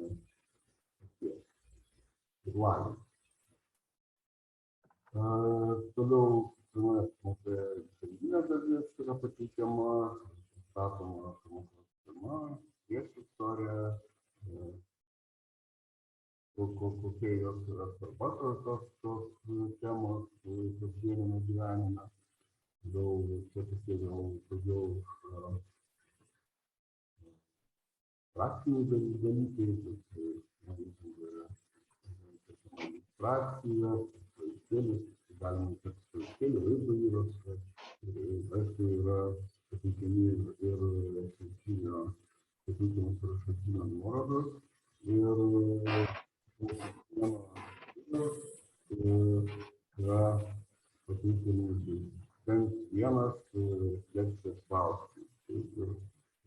ir lavinti. Toliau pirmoje pamokoje kalbinė dalis yra pateikiama, pristatoma pamokos tema, priešistorija, kokia jos yra svarba tos temos kasdieniame gyvenime. Daug čia pasėdėjau daugiau praktiniai dalykai, administracija, pavyzdėlis, galima pavyzdėlį, vaizdo įrašą, aišku, yra pateikiami ir pateikiamas šaltinio nuorodos ir yra pateikiami bent vienas lekcijos klausimas. Ir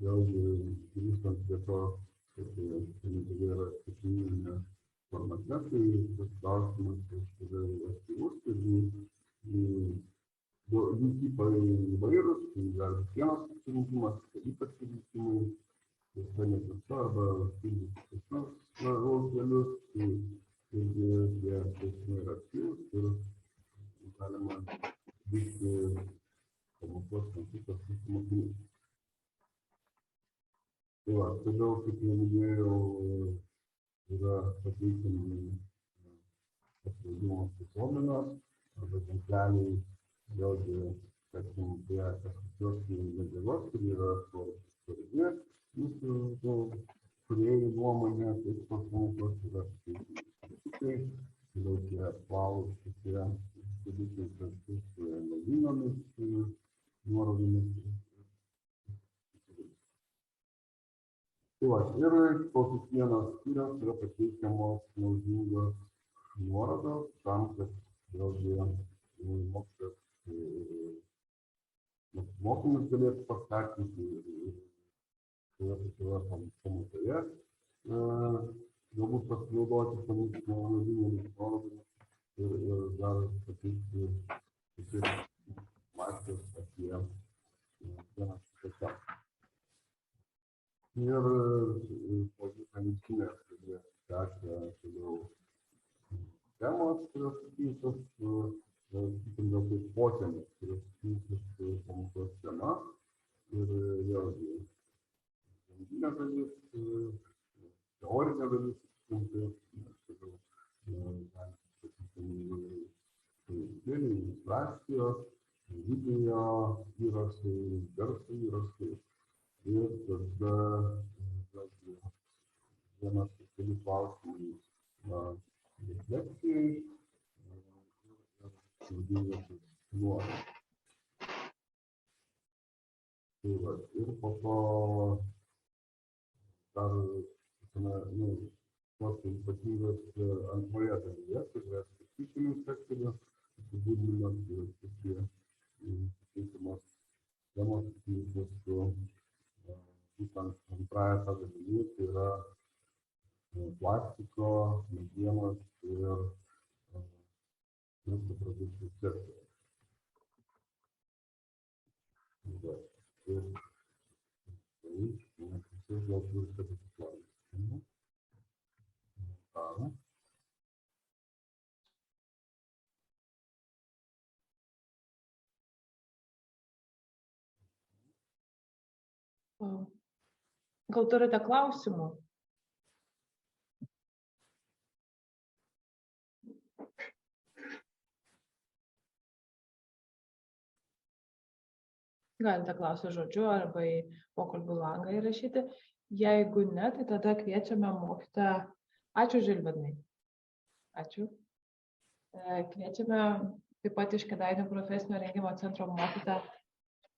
vėlgi grįžtant prie to, kad medžiaga yra skaitmeninė formate, tai tas klausimas yra aktyvus ir jų tipai įvairūs, tai gali būti vienas pasirinkimas, keli pasirinkimai, tiesa netiesa arba pildyti tiesiog lauželius, tai irgi jie yra aktyvus ir galima vykti pamokos konfliktas su mokiniais. Tai va, toliau, kaip jau minėjau, yra pateikiami paskelbimos visuomenės arba ženkleliai, vėlgi, tarkim, prie kažkokios medžiagos, kuri yra svarbi mūsų kūrėjų nuomonė, kaip tos pamokos yra skaitytai, toliau tie apvalūs, tokie dalykai kartu su naujinomis nuorodomis. Tai va, ir po kiekvienos skyriaus yra pateikiamos naudingos nuorodos tam, kad vėlgi mokytojas mokymus galėtų paskatinti ir toje pamokoje galbūt pasinaudoti tomis naudingomis nuorodomis ir dar pateikti informacijos apie vieną kitą. Ir po visą jungtinės tęsia toliau temos, kurios susijusios su, sakykim, galbūt potėmis, kurios susijusios su pamokos tema. Ir vėlgi, pagrindinė dalis, teorinė dalis, iliustracijos, video įrašai, garso įrašai. Ir tada vienas keli klausimai refleksijai ir naudingas nuomonės. Ir po to dar tos ypatingas antroje dalyje, tai yra specifinių sektorių, apibūdinimas ir skaitomos temos susijusios su būtent antrąja ta dalimi, tai yra plastiko, medienos ir maisto produktų sektorius. Gal turite klausimų? Galite klausyti žodžiu arba į pokalbių langą įrašyti. Jeigu ne, tai tada kviečiame mokytoją. Ačiū, Žilvinai. Ačiū. Kviečiame taip pat iš Kėdainių profesinio rengimo centro mokytoją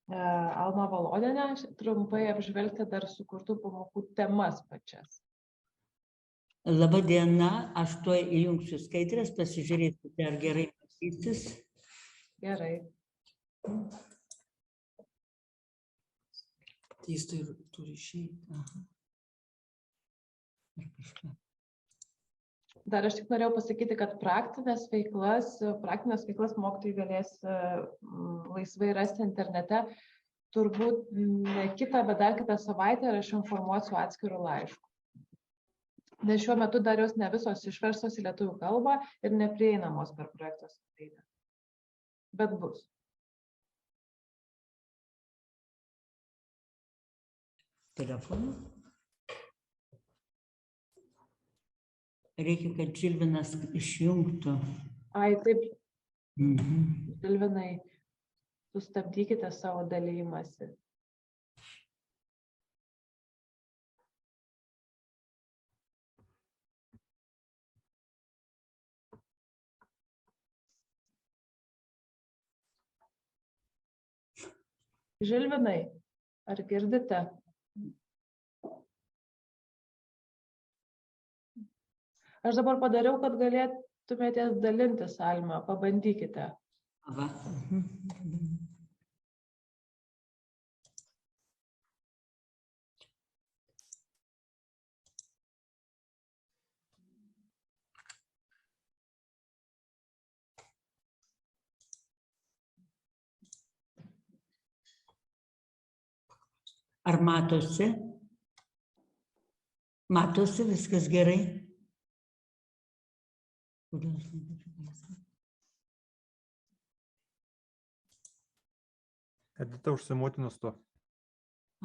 Almą Valodienę trumpai apžvelgti dar sukurtų pamokų temas pačias. Labą dieną, aš tuoj įjungsiu skaidres, pasižiūrėsite, ar gerai matysis. Gerai. Jis turi išeiti. Dar aš tik norėjau pasakyti, kad praktinės veiklas mokytojai galės laisvai rasti internete. Turbūt ne kitą, bet dar kitą savaitę ir aš informuosiu atskirų laiškų. Nes šiuo metu dar jos ne visos išverstos į lietuvių kalbą ir neprieinamos per projekto svetainę. Bet bus. Telefonu. Reikia, kad Žilvinas išjungtų. Ai, taip. Žilvinai, sustabdykite savo dalymąsi. Žilvinai, ar girdite? Aš dabar padariau, kad galėtumėte dalintis, Alma, pabandykite. Va. Ar matosi? Matosi, viskas gerai? Edita užsimūtinus to.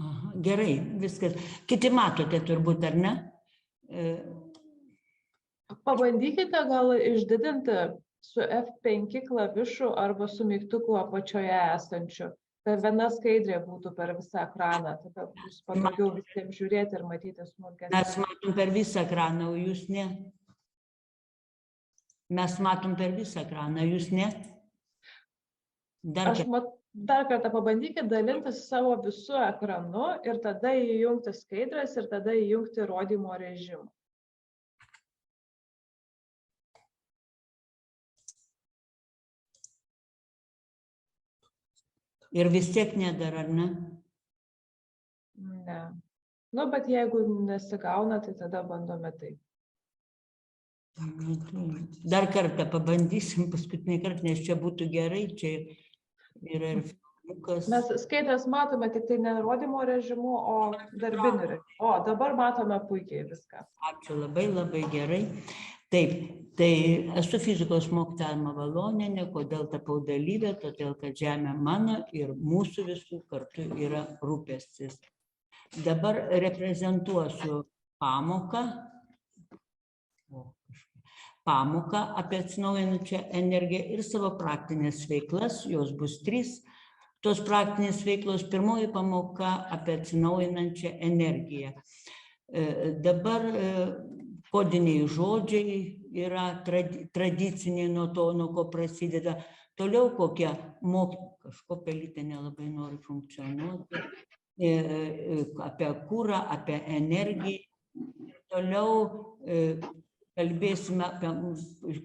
Aha, gerai, viskas. Kiti matote turbūt, ar ne? Pabandykite gal išdidinti su F5 klavišu arba su mygtuku apačioje esančiu. Tai viena skaidrė būtų per visą ekraną. Tada bus patogiau visiems žiūrėti ir matyti smulkesnį. Mes matom per visą ekraną, o jūs ne? Mes matom per visą ekraną, jūs ne? Dar kartą pabandykite dalintis savo visų ekranu ir tada įjungti skaidres ir tada įjungti rodymo režimą. Ir vis tiek nedara, ar ne? Ne. Nu, bet jeigu nesigauna, tai tada bandome taip. Dar kartą pabandysim, paskutinį kartą, nes čia būtų gerai, čia yra ir filmukas. Mes skaidres matome tik tai ne rodymo režimu, o darbiniu režimu. O, dabar matome puikiai viską. Ačiū, labai labai gerai. Taip, tai esu fizikos mokytoja Alma Valonienė, kodėl tapau dalyvė, todėl kad žemė mano ir mūsų visų kartu yra rūpestis. Dabar reprezentuosiu pamoką apie atsinaujinančią energiją ir savo praktinės veiklas, jos bus 3. Tos praktinės veiklos, pirmoji pamoka apie atsinaujinančią energiją. Dabar kodiniai žodžiai yra tradiciniai nuo to, nuo ko prasideda. Toliau kokie kažko pelytė nelabai nori funkcionuoti, apie kurą, apie energiją. Toliau kalbėsime apie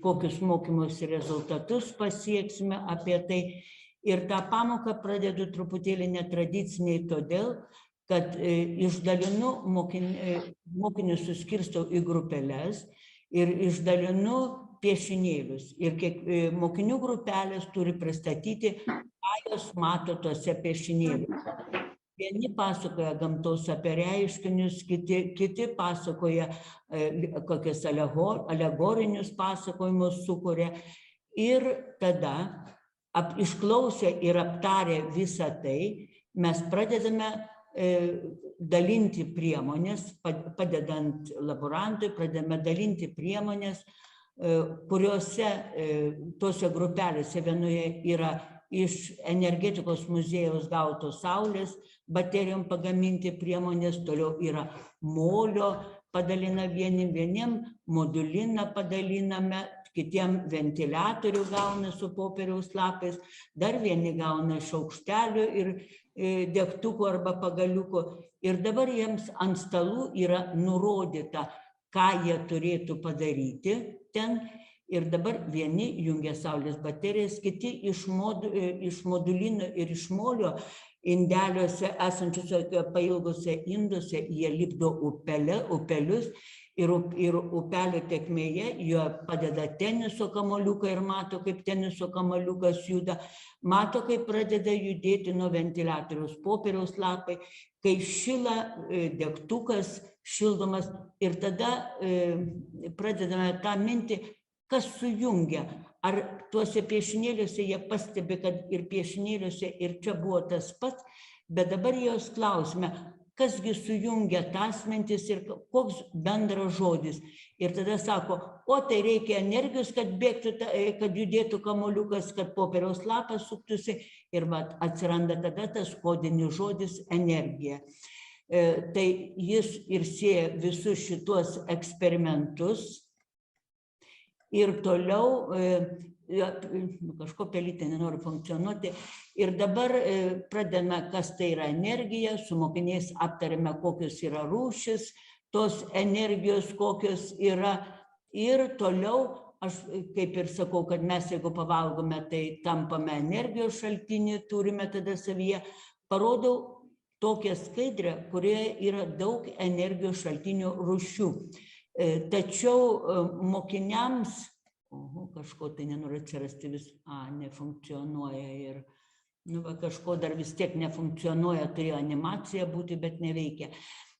kokius mokymosi rezultatus pasieksime apie tai. Ir tą pamoką pradedu truputėlį netradiciniai todėl, kad išdalinu mokinius suskirstau į grupeles ir išdalinu piešinėlius. Ir mokinių grupelės turi pristatyti, ką jos mato tuose piešinėliuose. Vieni pasakoja gamtos apie reiškinius, kiti pasakoja kokius alegorinius pasakojimus sukuria. Ir tada išklausę ir aptarę visą tai, mes pradedame dalinti priemonės, padedant laborantui, pradedame dalinti priemonės, kuriuose tose grupelėse vienoje yra iš energetikos muziejaus gautos saulės baterijom pagaminti priemonės, toliau yra molio, padalina vieniem moduliną padaliname, kitiem ventiliatorių gauna su popieriaus lapais, dar vieni gauna šaukštelių ir degtukų arba pagaliukų. Ir dabar jiems ant stalų yra nurodyta, ką jie turėtų padaryti ten. Ir dabar vieni jungia saulės baterijas, kiti iš modulino ir iš molio indeliuose esančiuose pailgose induose jie lipdo upelius. Ir upelio tekmėje jie padeda teniso kamuoliuką ir mato, kaip teniso kamuoliukas juda. Mato, kaip pradeda judėti nuo ventiliatoriaus popieriaus lapai, kai šyla degtukas šildomas. Ir tada pradedame tą mintį, kas sujungia. Ar tuose piešinėliuose jie pastebi, kad ir piešinėliuose ir čia buvo tas pats, bet dabar jos klausime, kasgi sujungia tas mintis ir koks bendras žodis. Ir tada sako, o tai reikia energijos, kad bėgtų, kad judėtų kamuoliukas, kad popieriaus lapas suktųsi. Ir atsiranda tada tas kodinis žodis energija. Tai jis ir sieja visus šitos eksperimentus. Ir toliau kažko pelytė nenori funkcionuoti. Ir dabar pradedame, kas tai yra energija, su mokiniais aptarėme, kokios yra rūšis, tos energijos, kokios yra. Ir toliau, aš kaip ir sakau, kad mes jeigu pavalgome, tai tampame energijos šaltinį, turime tada savyje. Parodau tokią skaidrę, kurioje yra daug energijos šaltinių rūšių. Tačiau mokiniams, kažko tai nenori atsirasti vis, nefunkcionuoja ir kažko dar vis tiek nefunkcionuoja, turėjo animacija būti, bet neveikia.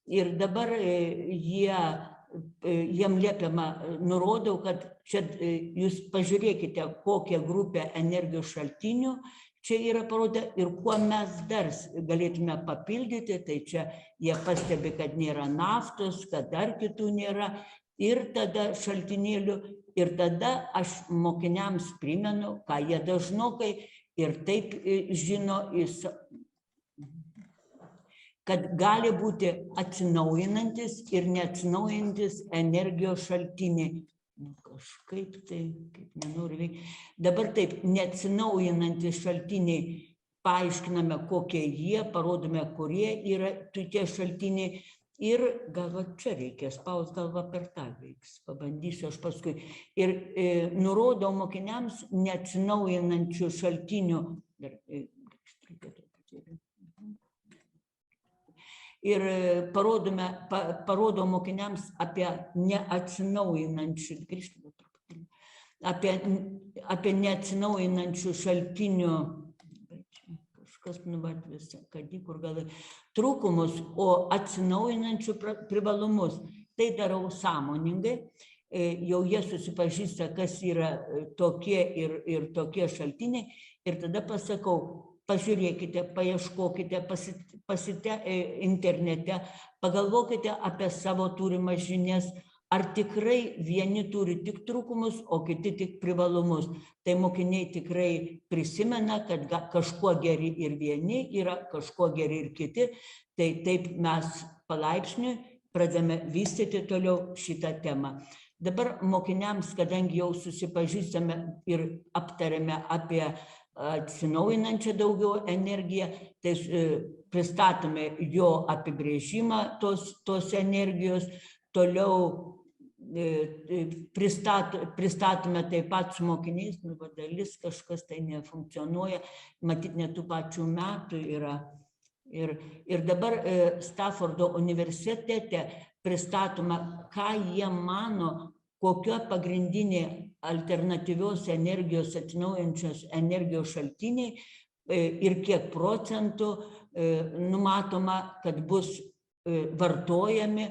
Ir dabar jiem liepiama, nurodau, kad čia jūs pažiūrėkite, kokią grupę energijos šaltinių čia yra parodę ir kuo mes dar galėtume papildyti, tai čia jie pastebi, kad nėra naftos, kad dar kitų nėra. Ir tada šaltinėlių, ir tada aš mokiniams primenu, ką jie dažnokai ir taip žino, kad gali būti atsinaujinantis ir neatsinaujinantis energijos šaltiniai. Kažkaip tai, kaip nenoriu veikti. Dabar taip, neatsinaujinantis šaltiniai paaiškiname, kokie jie, parodome, kurie yra tie šaltiniai. Ir gal čia reikės spaus, gal per tą veiks, pabandysiu aš paskui. Ir nurodau mokiniams neatsinaujinančių šaltinių. ir parodo mokiniams apie neatsinaujinančių šaltinių, kažkas nuvatvės, kur gal trūkumus, o atsinaujinančių privalumus. Tai darau sąmoningai, jau jie susipažįsta, kas yra tokie ir tokie šaltiniai, ir tada pasakau, pažiūrėkite, paieškokite internete, pagalvokite apie savo turimas žinias, ar tikrai vieni turi tik trūkumus, o kiti tik privalumus. Tai mokiniai tikrai prisimena, kad kažkuo geri ir vieni yra, kažkuo geri ir kiti. Tai taip mes palaipsniui pradame vystyti toliau šitą temą. Dabar mokiniams, kadangi jau susipažįstame ir aptarėme apie atsinaujinančią daugiau energiją, tai pristatome jo apibrėžimą tos energijos, toliau pristatome taip pat su mokiniais, dalis kažkas tai nefunkcionuoja, matyt, ne tų pačių metų yra. Ir dabar Staffordo universitete pristatoma, ką jie mano, kokia pagrindinė alternatyvios energijos, atsinaujinančios energijos šaltiniai ir kiek procentų numatoma, kad bus vartojami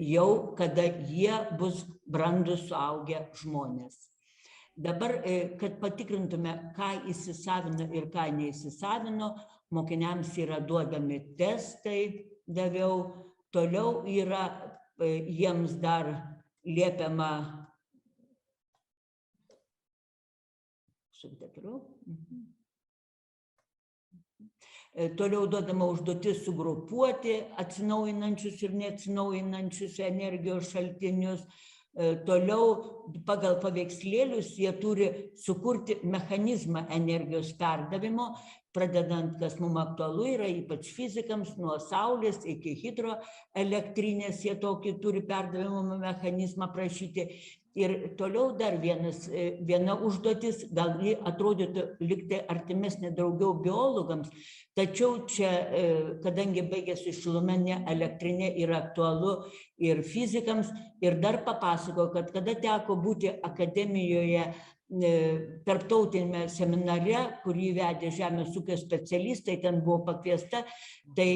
jau, kada jie bus brandūs suaugę žmonės. Dabar, kad patikrintume, ką įsisavino ir ką neįsisavino, mokiniams yra duodami testai, daviau, toliau yra jiems dar liepiama toliau duodama užduotis sugrupuoti atsinaujinančius ir neatsinaujinančius energijos šaltinius. Toliau pagal paveikslėlius jie turi sukurti mechanizmą energijos perdavimo, pradedant, kas mums aktualu yra, ypač fizikams, nuo saulės iki hidroelektrinės, jie tokį turi perdavimo mechanizmą prašyti. Ir toliau dar viena užduotis, gal ji atrodytų liktai artimesnė daugiau biologams, tačiau čia, kadangi baigėsi šiluminė elektrinė, yra aktualu ir fizikams. Ir dar papasakau, kad kada teko būti akademijoje tarptautinėme seminare, kurį vedė žemės ūkio specialistai, ten buvo pakviesta, tai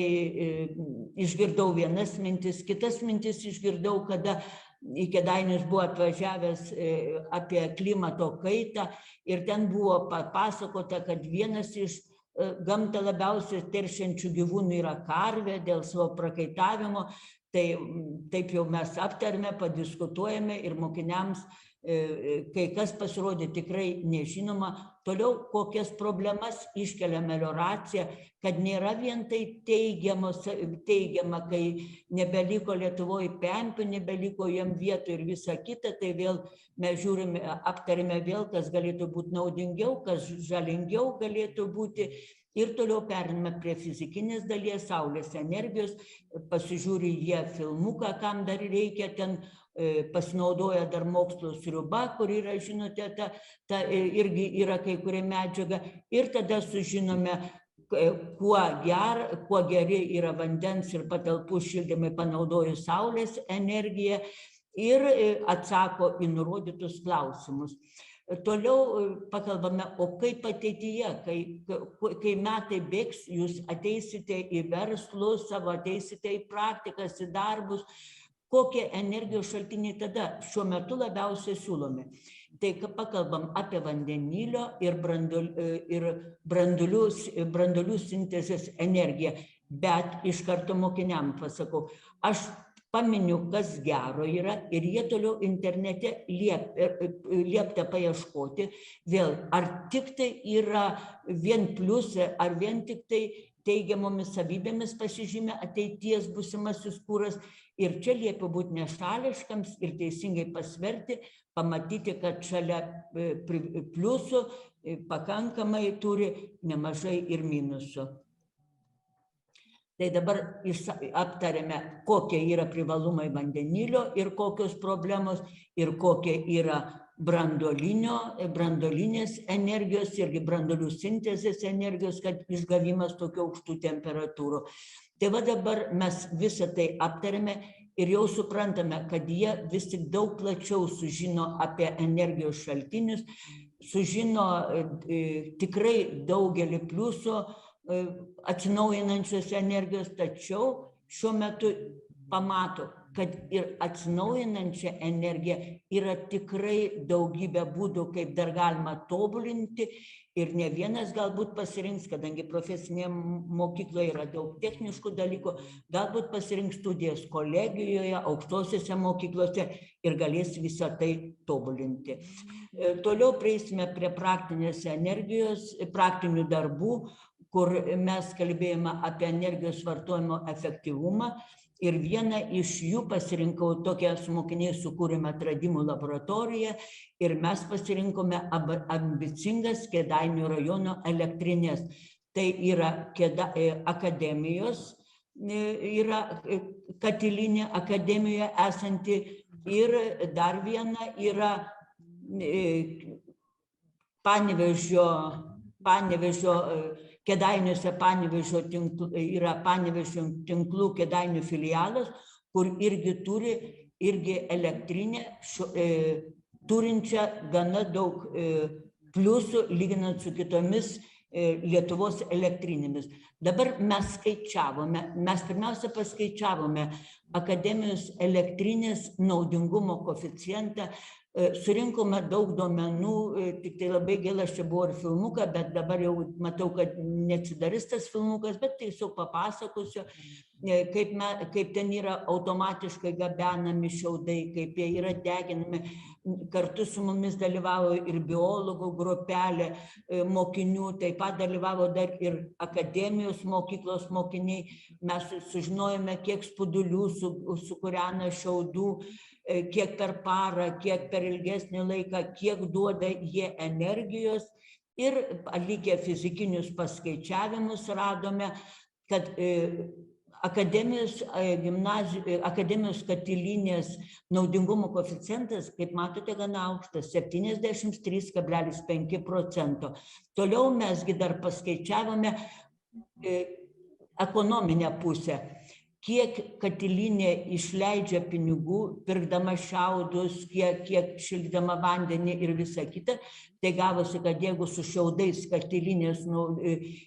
išgirdau vienas mintis, kitas mintis išgirdau, kada į Kėdainius buvo atvažiavęs apie klimato kaitą ir ten buvo papasakota, kad vienas iš gamtą labiausiai teršiančių gyvūnų yra karvė dėl savo prakaitavimo. Tai taip jau mes aptarėme, padiskutuojame ir mokiniams kai kas pasirodė tikrai nežinoma. Toliau, kokias problemas iškelia melioracija, kad nėra vien tai teigiama, kai nebeliko Lietuvoje pempių, nebeliko jam vietų ir visa kita, tai vėl mes žiūrime, aptarėme vėl, kas galėtų būti naudingiau, kas žalingiau galėtų būti. Ir toliau periname prie fizikinės dalies, saulės energijos, pasižiūri jie filmuką, kam dar reikia, ten pasinaudoja dar mokslo sriuba, kur yra, žinote, irgi yra kai kuria medžiaga. Ir tada sužinome, kuo geri yra vandens ir patalpų šildymai panaudojus saulės energiją ir atsako į nurodytus klausimus. Toliau pakalbame, o kaip ateityje, kai metai bėgs, jūs ateisite į verslus savo, ateisite į praktikas, į darbus, kokie energijos šaltiniai tada šiuo metu labiausiai siūlomi. Tai pakalbam apie vandenilio ir branduolių sintezės energiją, bet iš karto mokiniam pasakau, aš paminiu, kas gero yra, ir jie toliau internete liepta paieškoti vėl, ar tik tai yra vien pliusai, ar vien tik tai teigiamomis savybėmis pasižymė ateities būsimasis kuras. Ir čia liepia būti nešališkams ir teisingai pasverti, pamatyti, kad šalia pliusų pakankamai turi nemažai ir minusų. Tai dabar aptarėme, kokie yra privalumai vandenilio ir kokios problemos ir kokie yra branduolinės energijos irgi branduolių sintezės energijos, kad išgavimas tokių aukštų temperatūrų. Tai va dabar mes visą tai aptarėme ir jau suprantame, kad jie vis tik daug plačiau sužino apie energijos šaltinius, sužino tikrai daugelį pliusų atsinaujinančios energijos, tačiau šiuo metu pamato, kad ir atsinaujinančią energiją yra tikrai daugybė būdų, kaip dar galima tobulinti ir ne vienas galbūt pasirinks, kadangi profesinėje mokykloje yra daug techniškų dalykų, galbūt pasirinks studijas kolegijoje, aukštosiuose mokyklose ir galės visą tai tobulinti. Toliau prieisime prie praktinės energijos, praktinių darbų, kur mes kalbėjome apie energijos vartojimo efektyvumą. Ir vieną iš jų pasirinkau tokią su mokiniais sukūrėme atradimų laboratoriją ir mes pasirinkome ambicingas Kėdainių rajono elektrinės. Tai yra akademijos, yra katilinė akademijoje esanti ir dar viena yra Panevėžio Kėdainiuose yra Panevėžio tinklų Kėdainių filialas, kur irgi turi elektrinę, turinčią gana daug pliusų lyginant su kitomis Lietuvos elektrinėmis. Dabar mes pirmiausia paskaičiavome akademijos elektrinės naudingumo koeficientą, surinkome daug duomenų, tik tai labai gaila, čia buvo ir filmuką, bet dabar jau matau, kad neatsidarys tas filmukas, bet tiesiog papasakosiu, kaip ten yra automatiškai gabenami šiaudai, kaip jie yra deginami. Kartu su mumis dalyvavo ir biologų grupelė mokinių, taip pat dalyvavo dar ir akademijos mokyklos mokiniai. Mes sužinojome, kiek spudulių sukūrena šiaudų, kiek per parą, kiek per ilgesnį laiką, kiek duoda jie energijos. Ir atlikę fizikinius paskaičiavimus radome, kad akademijos katilinės naudingumo koeficientas, kaip matote, gana aukštas, 73,5%. Toliau mesgi dar paskaičiavome ekonominę pusę. Kiek katilinė išleidžia pinigų, pirkdama šiaudus, kiek šildydama vandenį ir visa kita. Tai gavosi, kad jeigu su šiaudais katilinės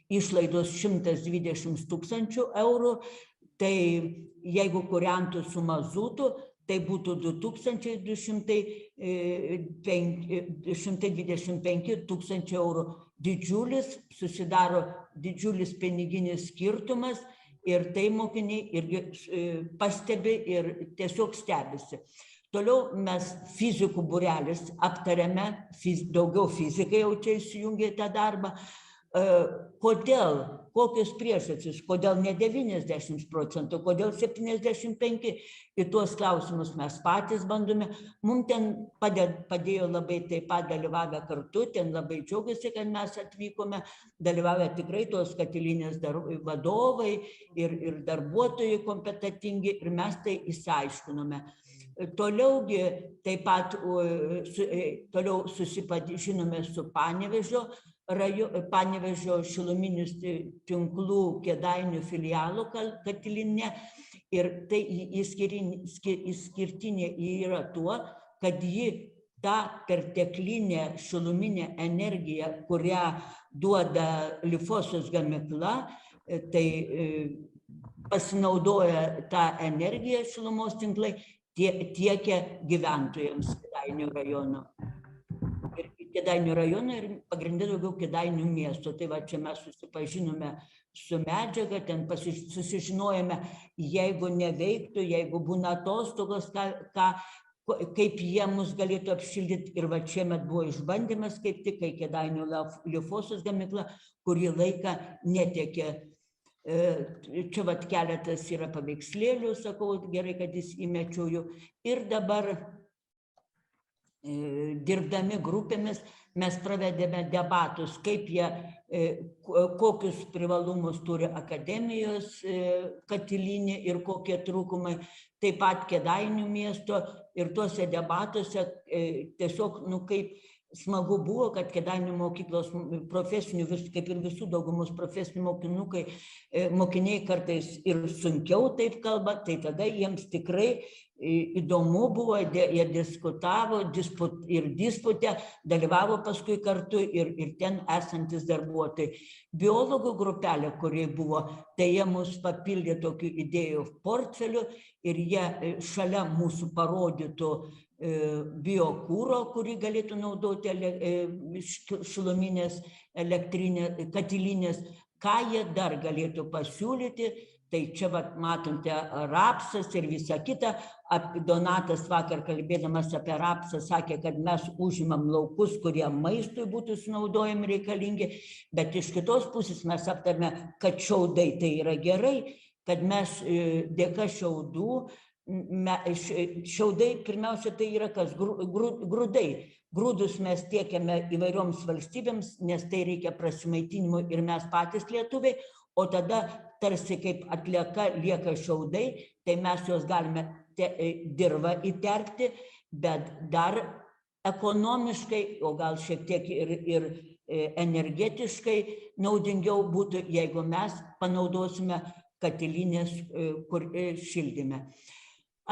išlaidos 120 000 eurų, tai jeigu kūrentų su mazutu, tai būtų 225 000 eurų. Susidaro didžiulis piniginis skirtumas. Ir tai mokiniai irgi pastebi ir tiesiog stebisi. Toliau mes fizikų būrelis aptarėme, daugiau fizikai jau čia įsijungė tą darbą. Kodėl, kokios priežastys, kodėl ne 90%, kodėl 75%, į tuos klausimus mes patys bandome. Mums ten padėjo labai taip pat dalyvavę kartu, ten labai džiaugiasi, kad mes atvykome, dalyvavę tikrai tos katilinės vadovai ir darbuotojai kompetentingi ir mes tai išsiaiškinome. Toliaugi taip pat susipažinome su Panevėžio šiluminių tinklų Kėdainių filialo katilinė ir tai išskirtinė yra tuo, kad ji tą perteklinę šiluminę energiją, kurią duoda Lifosos gamykla, tai pasinaudoja tą energiją šilumos tinklai, tiekia gyventojams Kėdainių rajono. Ir Kėdainių rajono ir pagrindė daugiau Kėdainių miesto. Tai va čia mes susipažinome su medžiaga, ten susižinojome, jeigu neveiktų, jeigu būna atostogos, kaip jie mus galėtų apšildyti. Ir va čia buvo išbandymas kaip tik, kai Kėdainių Lifosos gamykla kurį laiką netiekė. Čia vat keletas yra paveikslėlių, sakau, gerai, kad jis įmečiau jų. Ir dabar dirbdami grupėmis mes pravedėme debatus, kaip jie, kokius privalumus turi akademijos katilinė ir kokie trūkumai, taip pat Kėdainių miesto. Ir tuose debatuose tiesiog, kaip smagu buvo, kad Kėdainių mokyklos profesinių, kaip ir visų daugumos profesinių mokiniai kartais ir sunkiau taip kalba, tai tada jiems tikrai įdomu buvo, jie diskutavo ir dispute, dalyvavo paskui kartu ir ten esantis darbuotojai. Biologų grupelė, kuri buvo, tai jie mus papildė tokių idėjų portfelių ir jie šalia mūsų parodytų biokūro, kurį galėtų naudoti šiluminės katilinės, ką jie dar galėtų pasiūlyti. Tai čia matote rapsas ir visa kita. Donatas vakar kalbėdamas apie rapsą sakė, kad mes užimam laukus, kurie maistui būtų sunaudojami reikalingi, bet iš kitos pusės mes aptarėme, kad šiaudai tai yra gerai, kad mes dėka šiaudų, šiaudai pirmiausia tai yra kas? Grūdai. Grūdus mes tiekiame įvairioms valstybėms, nes tai reikia prasimaitinimui ir mes patys lietuviai, o tada tarsi kaip atlieka lieka šiaudai, tai mes juos galime dirvą įterpti, bet dar ekonomiškai, o gal šiek tiek ir energetiškai naudingiau būtų, jeigu mes panaudosime katilinės šildyme.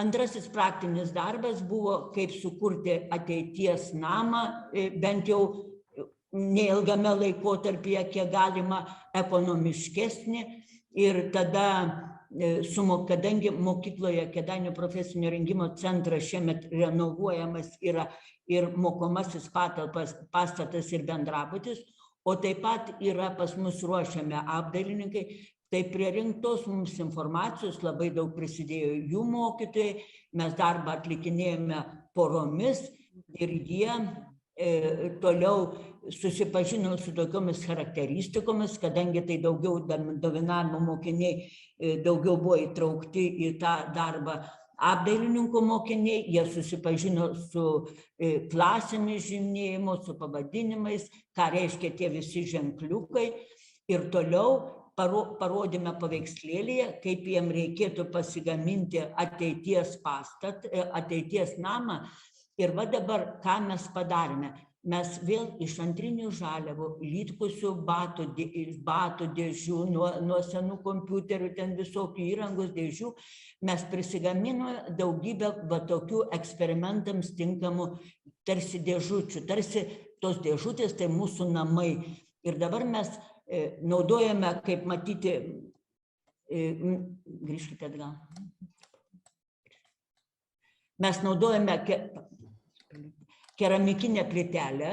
Antrasis praktinis darbas buvo, kaip sukurti ateities namą, bent jau neilgame laikotarpyje, kiek galima ekonomiškesnį. Ir tada, kadangi mokykloje Kėdainių profesinio rengimo centras šiemet renovuojamas yra ir mokomasis pastatas ir bendrabutis, o taip pat yra pas mus ruošiami apdailininkai, tai prie rinktos mums informacijos labai daug prisidėjo jų mokytojai, mes darbą atlikinėjome poromis ir jie toliau susipažino su tokiomis charakteristikomis, kadangi tai daugiau dominavimo mokiniai daugiau buvo įtraukti į tą darbą apdailininkų mokiniai, jie susipažino su klasėmis žymėjimo, su pavadinimais, ką reiškia tie visi ženkliukai ir toliau parodėme paveikslėlyje, kaip jiem reikėtų pasigaminti ateities ateities namą. Ir va dabar, ką mes padarėme, mes vėl iš antrinių žaliavų, lytkusių batų dėžių, nuo senų kompiuterių, ten visokių įrangos dėžių, mes prisigaminome daugybę va tokių eksperimentams tinkamų tarsi dėžučių, tarsi tos dėžutės tai mūsų namai. Ir dabar mes naudojame, kaip matyti, grįžkite atgal, mes naudojame keramikinę plytelę,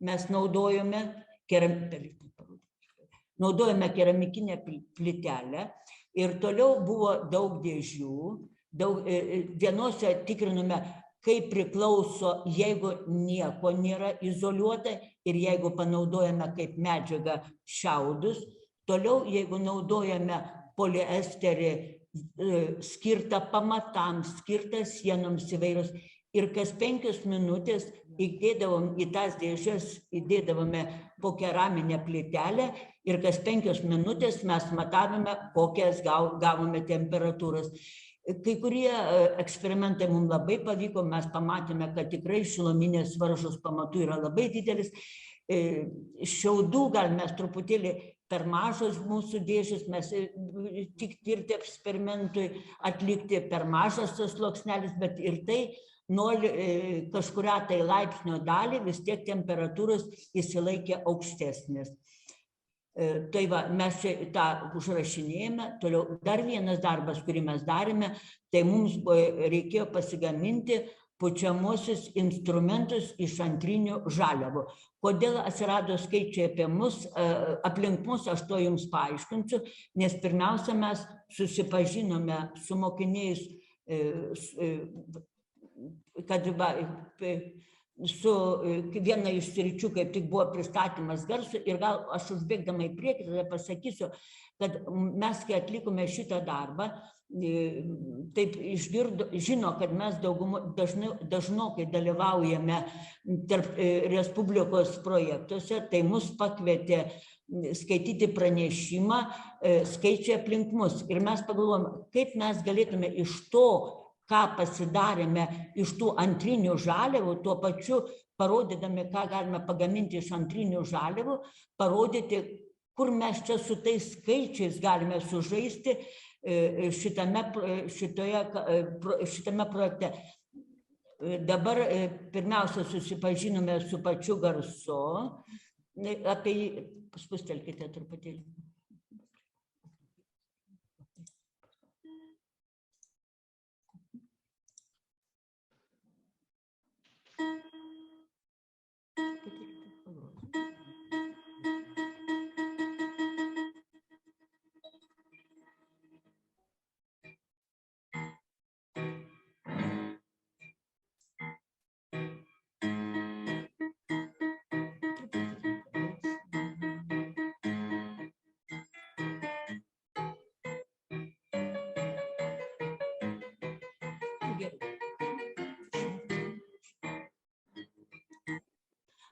mes naudojame keramikinę plytelę ir toliau buvo daug dėžių, vienose tikrinome, kaip priklauso, jeigu nieko nėra izoliuota ir jeigu panaudojame kaip medžiagą šiaudus, toliau jeigu naudojame poliesterį skirtą pamatams, skirtą sienoms įvairios ir kas 5 minutės įdėdavom į tas dėžes, įdėdavome po keraminę plytelę ir kas 5 minutės mes matavome, kokias gavome temperatūras. Kai kurie eksperimentai mums labai pavyko, mes pamatėme, kad tikrai šiluminės varžos pamatų yra labai didelis. Šiaudų gal mes truputėlį per mažos mūsų dėžės, mes tik tirti eksperimentui atlikti per mažas tas sluoksnelis, bet ir tai kažkurią tai laipsnio dalį vis tiek temperatūros įsilaikė aukštesnės. Tai va, mes čia tą užrašinėjame. Toliau dar vienas darbas, kurį mes darėme, tai mums reikėjo pasigaminti pučiamuosius instrumentus iš antrinių žaliavų. Kodėl atsirado skaičiai apie mus, aplink mus, aš to jums paaiškinsiu, nes pirmiausia mes susipažinome su mokiniais, kad su viena iš sričių, kaip tik buvo pristatymas garso, ir gal aš užbėgdama į priekį tada pasakysiu, kad mes, kai atlikome šitą darbą, taip žino, kad mes dažnokai dalyvaujame tarp Respublikos projektuose, tai mus pakvietė skaityti pranešimą skaičiai aplink mus. Ir mes pagalvojom, kaip mes galėtume iš to, ką pasidarėme iš tų antrinių žaliavų, tuo pačiu parodydami, ką galime pagaminti iš antrinių žaliavų, parodyti, kur mes čia su tais skaičiais galime sužaisti šitame projekte. Dabar pirmiausia susipažinome su pačiu garsu, apie jį, spustelkite truputėlį.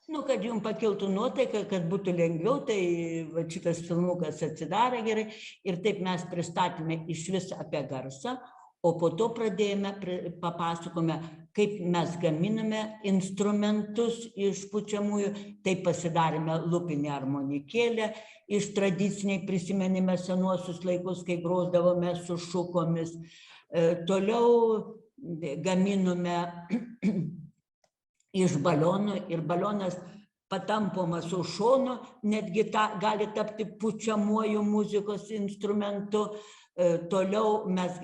Nu, kad jums pakiltų nuotaika, kad būtų lengviau, tai va, šitas filmukas atsidarė gerai ir taip mes pristatėme iš vis apie garsą, o po to papasakome, kaip mes gaminame instrumentus iš pučiamųjų, taip pasidarėme lūpinę armonikėlę, iš tradiciniai prisimenime senuosius laikus, kai grodavome su šukomis, toliau gaminome iš balionų ir balionas patampomas už šono, netgi gali tapti pučiamuoju muzikos instrumentu. Toliau mes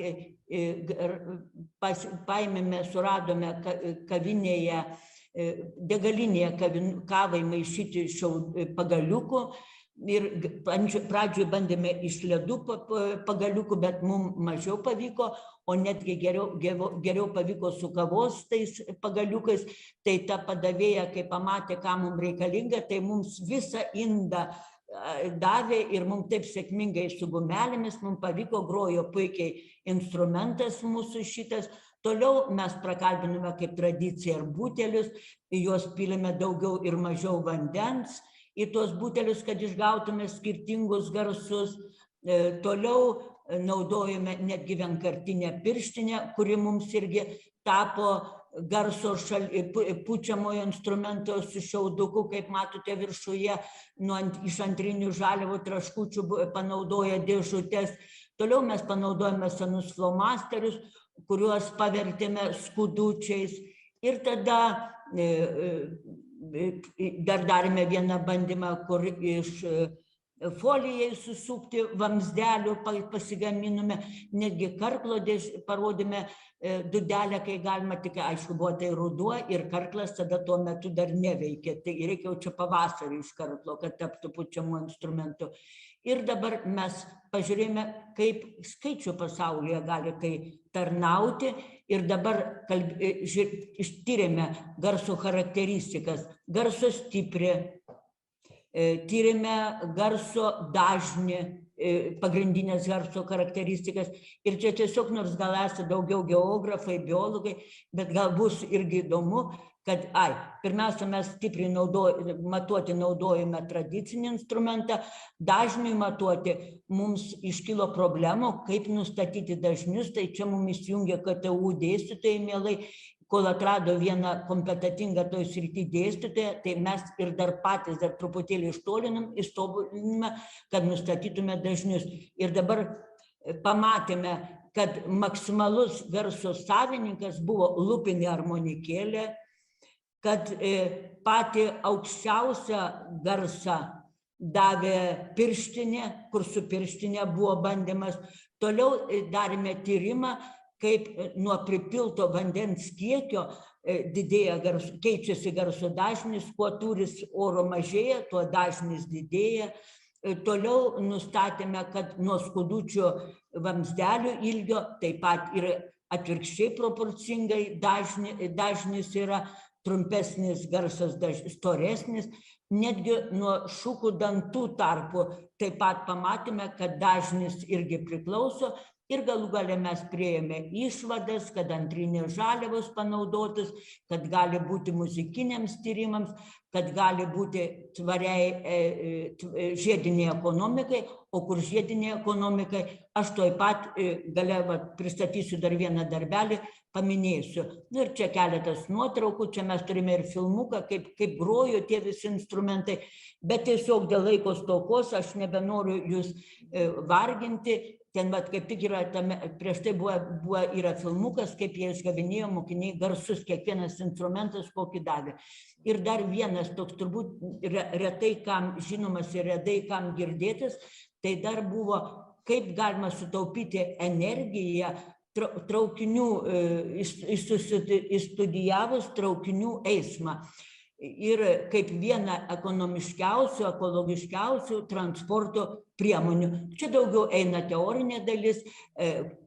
paėmėme, suradome kavinėje, degalinėje kavai maišyti pagaliukų ir pradžioje bandėme iš ledų pagaliukų, bet mums mažiau pavyko, o netgi geriau pavyko su kavos tais pagaliukais, tai ta padavėja, kai pamatė, ką mums reikalinga, tai mums visą indą davė ir mums taip sėkmingai su gumelėmis, mums pavyko, grojo puikiai instrumentas mūsų šitas. Toliau mes prakalbinome kaip tradiciją ir butelius, juos pylėme daugiau ir mažiau vandens į tuos butelius, kad išgautume skirtingus garsus. Toliau naudojame netgi vienkartinę pirštinę, kuri mums irgi tapo garso pučiamojo instrumento su šiauduku, kaip matote viršuje, iš antrinių žaliavų traškučių panaudoja dėžutės. Toliau mes panaudojame senus flomasterius, kuriuos pavertėme skudučiais. Ir tada dar darėme vieną bandymą, kur iš folijai susukti vamzdelių pasigaminome, netgi karklo parodėme dūdelę, kai galima, tik aišku, buvo tai ruduo ir karklas tada tuo metu dar neveikė, tai reikia jau čia pavasarį iš karklo, kad taptų pučiamų instrumentų. Ir dabar mes pažiūrėjome, kaip skaičių pasaulyje gali tai tarnauti ir dabar ištyrėme garso charakteristikas, garso stiprį, tyrėme garso dažnį, pagrindinės garso charakteristikas. Ir čia tiesiog, nors gal esate daugiau geografai, biologai, bet gal bus irgi įdomu, kad, pirmiausia, mes stipriai matuoti naudojame tradicinį instrumentą, dažniui matuoti mums iškilo problemų, kaip nustatyti dažnius, tai čia mums įsijungė KTU dėstytojai mielai, kol atrado vieną kompetitingą toj srity dėstytoją, tai mes ir dar patys dar truputėlį ištobuliname, kad nustatytume dažnius. Ir dabar pamatėme, kad maksimalus garso savininkas buvo lūpinė armonikėlė, kad patį aukščiausią garsą davė pirštinė, kur su pirštinė buvo bandymas. Toliau darėme tyrimą, kaip nuo pripilto vandens kiekio keičiasi garso dažnis, kuo tūris oro mažėja, tuo dažnis didėja. Toliau nustatėme, kad nuo skudučio vamzdelių ilgio taip pat ir atvirkščiai proporcingai dažnis yra trumpesnis garsas, storesnis. Netgi nuo šukų dantų tarpų taip pat pamatėme, kad dažnis irgi priklauso. Ir galų gale mes priėjome išvadas, kad antrinės žaliavos panaudotos, kad gali būti muzikiniams tyrimams, kad gali būti tvariai žiediniai ekonomikai, o kur žiediniai ekonomikai, aš tuoj pat gale pristatysiu dar vieną darbelį, paminėsiu. Ir čia keletas nuotraukų, čia mes turime ir filmuką, kaip grojo tie visi instrumentai, bet tiesiog dėl laiko stokos aš nebenoriu jūs varginti. Ten kaip tik yra, prieš tai yra filmukas, kaip jie išgavinėjo mokiniai garsus, kiekvienas instrumentas kokį davė. Ir dar vienas toks turbūt retai kam žinomas ir retai kam girdėtas, tai dar buvo, kaip galima sutaupyti energiją traukinių, įstudijavus traukinių eismą. Ir kaip vieną ekonomiškiausių, ekologiškiausių transporto priemonių. Čia daugiau eina teorinė dalis,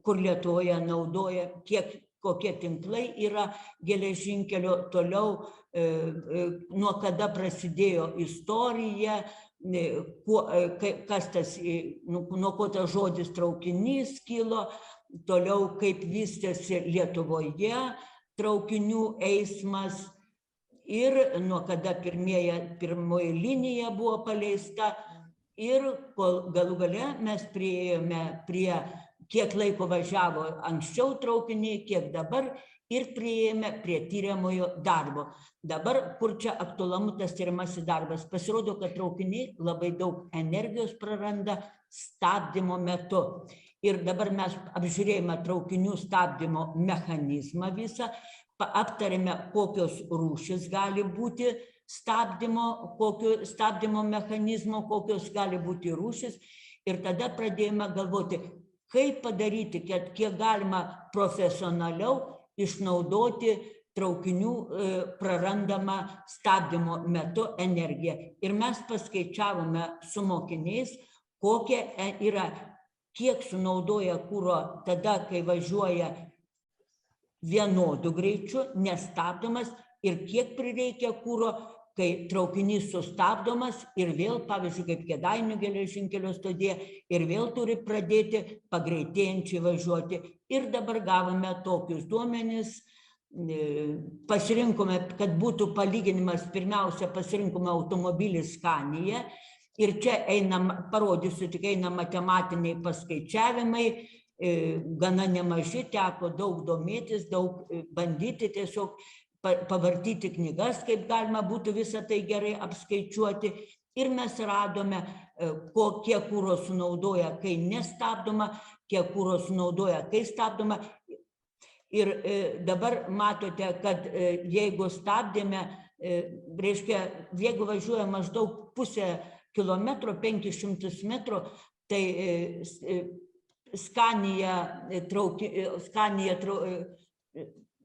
kur Lietuvoje naudoja, kokie tinklai yra geležinkelio, toliau nuo kada prasidėjo istorija, kas tas, nuo ko tas žodis traukinys kilo, toliau kaip vystėsi Lietuvoje traukinių eismas ir nuo kada pirmoji linija buvo paleista ir kol galų gale mes priėjome prie, kiek laiko važiavo anksčiau traukiniai, kiek dabar ir priėjome prie tyriamojo darbo. Dabar, kur čia aktualumu tas tyriamasis darbas, pasirodo, kad traukiniai labai daug energijos praranda stabdymo metu. Ir dabar mes apžiūrėjome traukinių stabdymo mechanizmą visą, aptarėme, kokios rūšis gali būti stabdymo mechanizmo, kokios gali būti rūšis. Ir tada pradėjome galvoti, kaip padaryti, kad kiek galima profesionaliau išnaudoti traukinių prarandamą stabdymo metu energiją. Ir mes paskaičiavome su mokiniais, kokia yra, kiek sunaudoja kuro tada, kai važiuoja vienodu greičiu, nestabdomas, ir kiek prireikia kuro, kai traukinys sustabdomas ir vėl, pavyzdžiui, kaip Kėdainių geležinkelio stotyje, ir vėl turi pradėti pagreitėjančiai važiuoti. Ir dabar gavome tokius duomenis, pasirinkome, kad būtų palyginimas, pirmiausia, pasirinkome automobilį Scania, ir čia parodysiu, tik eina matematiniai paskaičiavimai, gana nemaži, teko daug domėtis, daug bandyti tiesiog pavartyti knygas, kaip galima būtų visą tai gerai apskaičiuoti. Ir mes radome, kiek kuro sunaudoja, kai nestabdoma, kiek kuro sunaudoja, kai stabdoma. Ir dabar matote, kad jeigu stabdėme, reiškia, jeigu važiuoja maždaug pusę kilometro, 500 metrų, tai Scania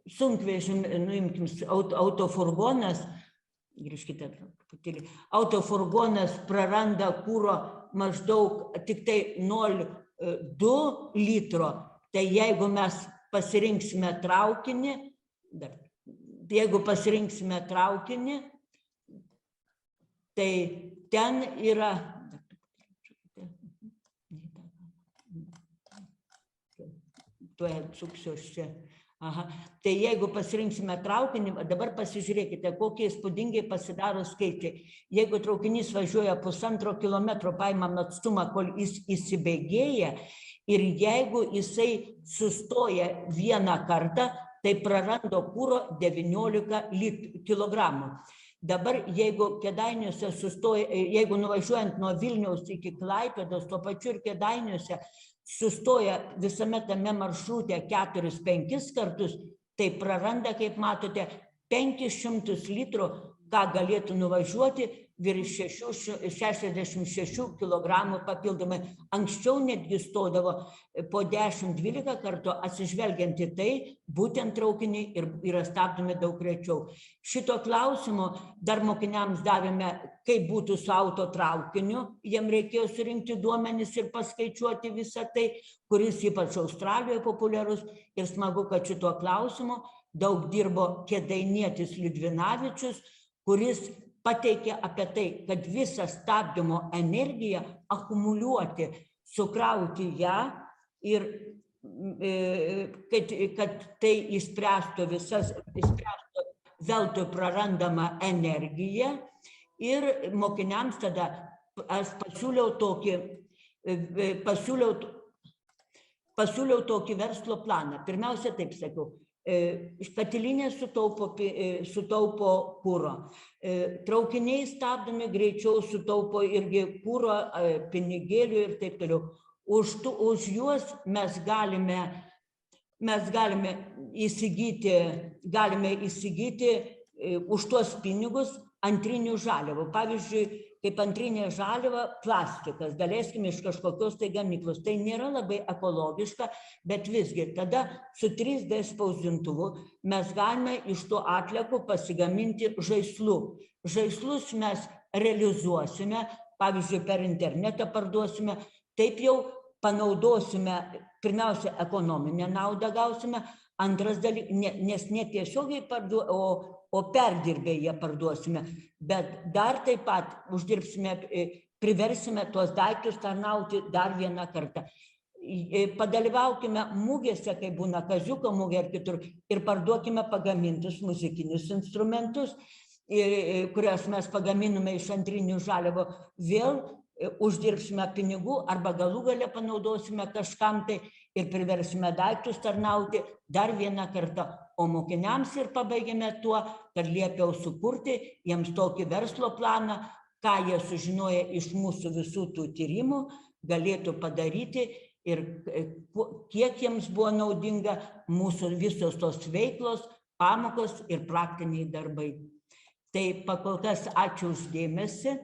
sunkvežimį, nuimkim, autofurgonas, grįžkite, autofurgonas praranda kuro maždaug tik tai 0,2 litro. Tai jeigu mes pasirinksime traukinį, tai ten yra, tuoj atsuksiu aš čia. Tai jeigu pasirinksime traukinį, dabar pasižiūrėkite, kokie įspūdingai pasidaro skaičiai. Jeigu traukinys važiuoja 1,5 kilometro, paimam atstumą, kol jis įsibėgėja, ir jeigu jisai sustoja vieną kartą, tai prarando kuro 19 kilogramų. Dabar, jeigu Kėdainiuose sustoja, jeigu nuvažiuojant nuo Vilniaus iki Klaipėdos, tuo pačiu ir Kėdainiuose sustoja visame tame maršrute 4-5 kartus, tai praranda, kaip matote, 500 litrų, ką galėtų nuvažiuoti virš 66 kilogramų papildomai. Anksčiau netgi stodavo po 10-12 kartų, atsižvelgiant į tai, būtent traukiniai yra stabdomi daug rečiau. Šito klausimo dar mokiniams davėme, kaip būtų su autotraukiniu. Jiem reikėjo surinkti duomenis ir paskaičiuoti visą tai, kuris ypač Australijoje populiarus. Ir smagu, kad šito klausimo daug dirbo kėdainietis Liudvinavičius, kuris pateikė apie tai, kad visą stabdymo energiją akumuliuoti, sukrauti ją ir kad tai išspręstų veltui prarandamą energiją ir mokiniams tada aš pasiūliau tokį verslo planą. Pirmiausia, taip sakiau, katilinė sutaupo kuro, traukiniai stabdomi greičiau sutaupo irgi kuro, pinigėlių ir taip toliau. Už juos mes galime įsigyti už tuos pinigus antrinių žaliavų. Pavyzdžiui, kaip antrinė žaliava plastikas, galėsime iš kažkokios tai gamyklos. Tai nėra labai ekologiška, bet visgi tada su 3D spausdintuvu mes galime iš to atliekų pasigaminti žaislų. Žaislus mes realizuosime, pavyzdžiui, per internetą parduosime, taip jau panaudosime, pirmiausia, ekonominę naudą gausime, antras dalykas, nes netiesiogiai o perdirbėje parduosime, bet dar taip pat uždirbsime, priversime tuos daiktus tarnauti dar vieną kartą. Padalyvaukime mugėse, kai būna Kaziuko mugė ar kitur, ir parduokime pagamintus muzikinius instrumentus, kuriuos mes pagaminome iš antrinių žaliavų, vėl uždirbsime pinigų arba galų gale panaudosime kažkam tai ir priversime daiktus tarnauti dar vieną kartą. O mokiniams ir pabaigėme tuo, kad liepiau sukurti jiems tokį verslo planą, ką jie sužinoję iš mūsų visų tų tyrimų galėtų padaryti ir kiek jiems buvo naudinga mūsų visos tos veiklos, pamokos ir praktiniai darbai. Tai pakol kas ačiū uždėmesi.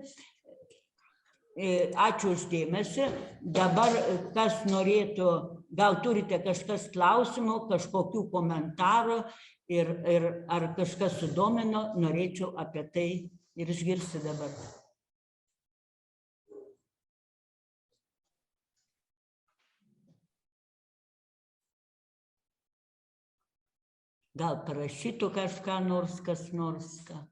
Ačiū uždėmesi. Dabar kas norėtų, gal turite kažkas klausimų, kažkokių komentarų ir ar kažkas sudomino, norėčiau apie tai ir išgirsti dabar. Gal parašytų kažką nors, kas nors ką.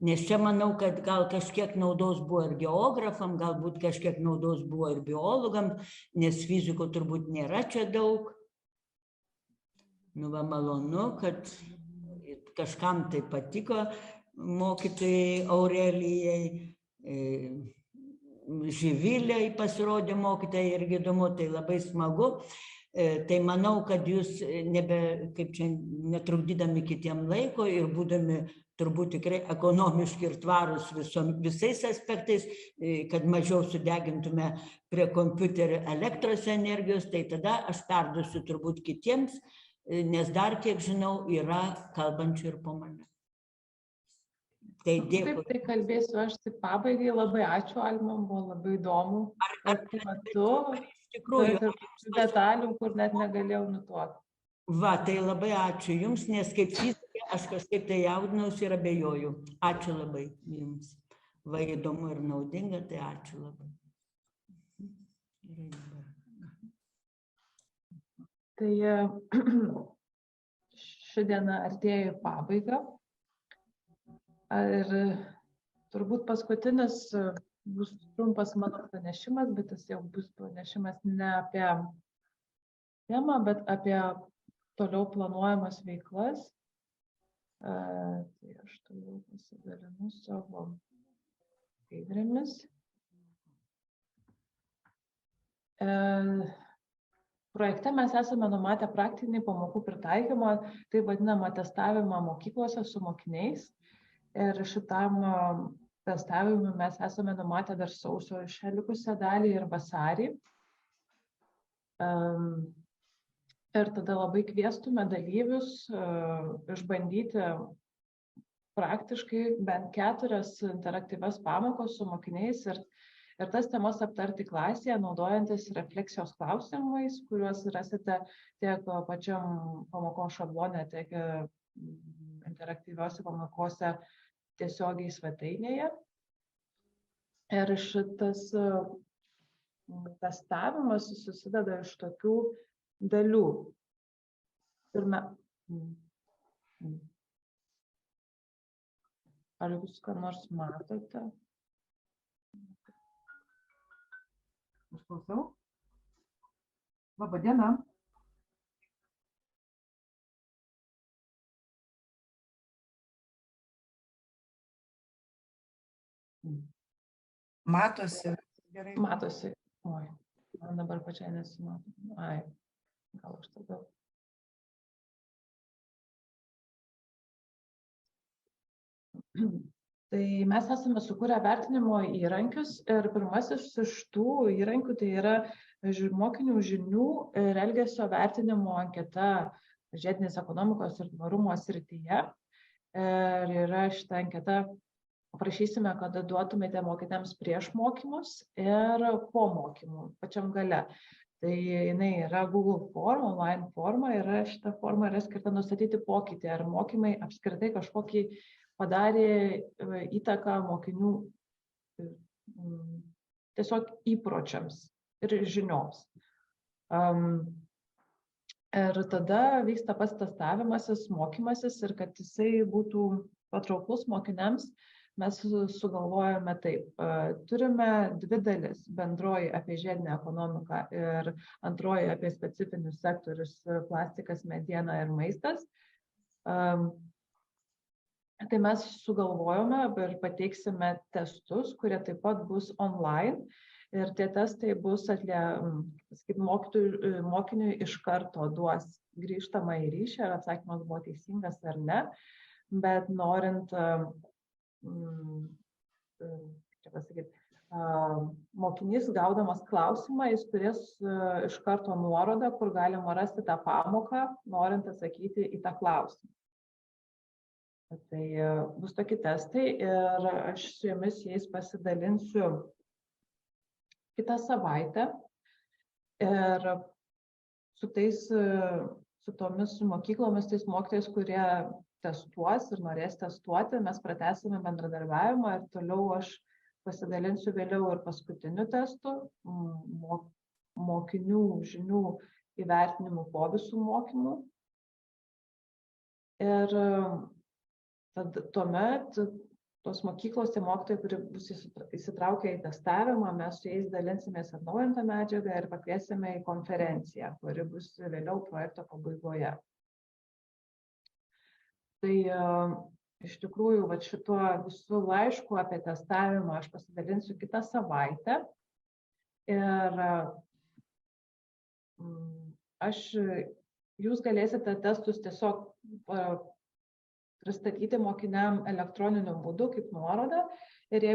Nes čia manau, kad gal kažkiek naudos buvo ir geografam, galbūt kažkiek naudos buvo ir biologam, nes fizikų turbūt nėra čia daug. Nu, va, malonu, kad kažkam tai patiko mokytojai Aurelijai, Živilei pasirodė mokytojai irgi įdomu, tai labai smagu. Tai manau, kad jūs netrukdydami kitiem laiko ir būdami turbūt tikrai ekonomiški ir tvarūs visais aspektais, kad mažiau sudegintume prie kompiuterio elektros energijos, tai tada aš perduosiu turbūt kitiems, nes dar, kiek žinau, yra kalbančių ir po mane. Tai dėkui. Taip, tai kalbėsiu aš tik pabaigai. Labai ačiū, Alma, buvo labai įdomu. Ar iš tikrųjų detalių, kur net negalėjau nutuokti. Va, tai labai ačiū Jums, nes kaip fizikė aš kažkaip tai jaudinausi ir abejoju. Ačiū labai Jums. Va, įdomu ir naudinga, tai ačiū labai. Tai ši diena artėja į pabaigą. Ir turbūt paskutinis bus trumpas mano pranešimas, bet tas jau bus pranešimas ne apie temą, bet apie toliau planuojamas veiklas. Tai aš toliau pasidalinu savo skaidrėmis. Projekte mes esame numatę praktinį pamokų pritaikymą, tai vadinamą testavimą mokyklose su mokiniais. Ir šitam testavimui mes esame numatę dar sausio šią likusią dalį ir vasarį. Ir tada labai kviestume dalyvius išbandyti praktiškai bent 4 interaktyvias pamokos su mokiniais ir tas temas aptarti klasėje, naudojantis refleksijos klausimais, kuriuos rasite tiek pačiam pamokos šablone, tiek interaktyviose pamokose tiesiogiai svetainėje. Ir šitas testavimas susideda iš tokių dalių. Ar jūs ką nors matote? Aš klausau. Labą dieną. Matosi gerai. Matosi. Oi, man dabar pačiai nesimato. Ai, gal aš tada. Tai mes esame sukūrę vertinimo įrankius ir pirmasis iš tų įrankių tai yra mokinių žinių ir elgesio vertinimo anketa žiedinės ekonomikos ir tvarumo srityje. Ir yra šitą anketą, prašysime, kad duotumėte mokiniams prieš mokymus ir po mokymų, pačiam gale. Tai jinai yra Google forma, online forma, ir šita forma yra skirta nustatyti pokytį, ar mokymai apskritai kažkokį padarė įtaką mokinių tiesiog įpročiams ir žinioms. Ir tada vyksta pats testavimasis, mokymasis ir kad jisai būtų patrauklus mokiniams, mes sugalvojame taip. Turime dvi dalis, bendroji apie žiedinę ekonomiką ir antroji apie specifinius sektorius plastikas, mediena ir maistas. Tai mes sugalvojome ir pateiksime testus, kurie taip pat bus online. Ir tie testai bus mokiniui iš karto duos grįžtamą į ryšį, ar atsakymas buvo teisingas ar ne. Bet norint, mokinys gaudamas klausimą, jis turės iš karto nuorodą, kur galima rasti tą pamoką, norint atsakyti į tą klausimą. Tai bus tokie testai ir aš su jumis jais pasidalinsiu kitą savaitę. Ir su tomis mokyklomis, tais mokytojais, kurie testuos ir norės testuoti, mes pratęsime bendradarbiavimą ir toliau aš pasidalinsiu vėliau ir paskutiniu testu, mokinių žinių įvertinimų po visų mokymų. Ir tuomet tos mokyklos, tie mokytojai, kurie bus įsitraukę į testavimą, mes su jais dalinsimės atnaujintą medžiagą ir pakviesime į konferenciją, kuri bus vėliau projekto pabaigoje. Tai iš tikrųjų, šituo visų laišku apie testavimą aš pasidalinsiu kitą savaitę. Ir jūs galėsite testus tiesiog pristatyti mokiniam elektroniniu būdu kaip nuorodą. Ir jeigu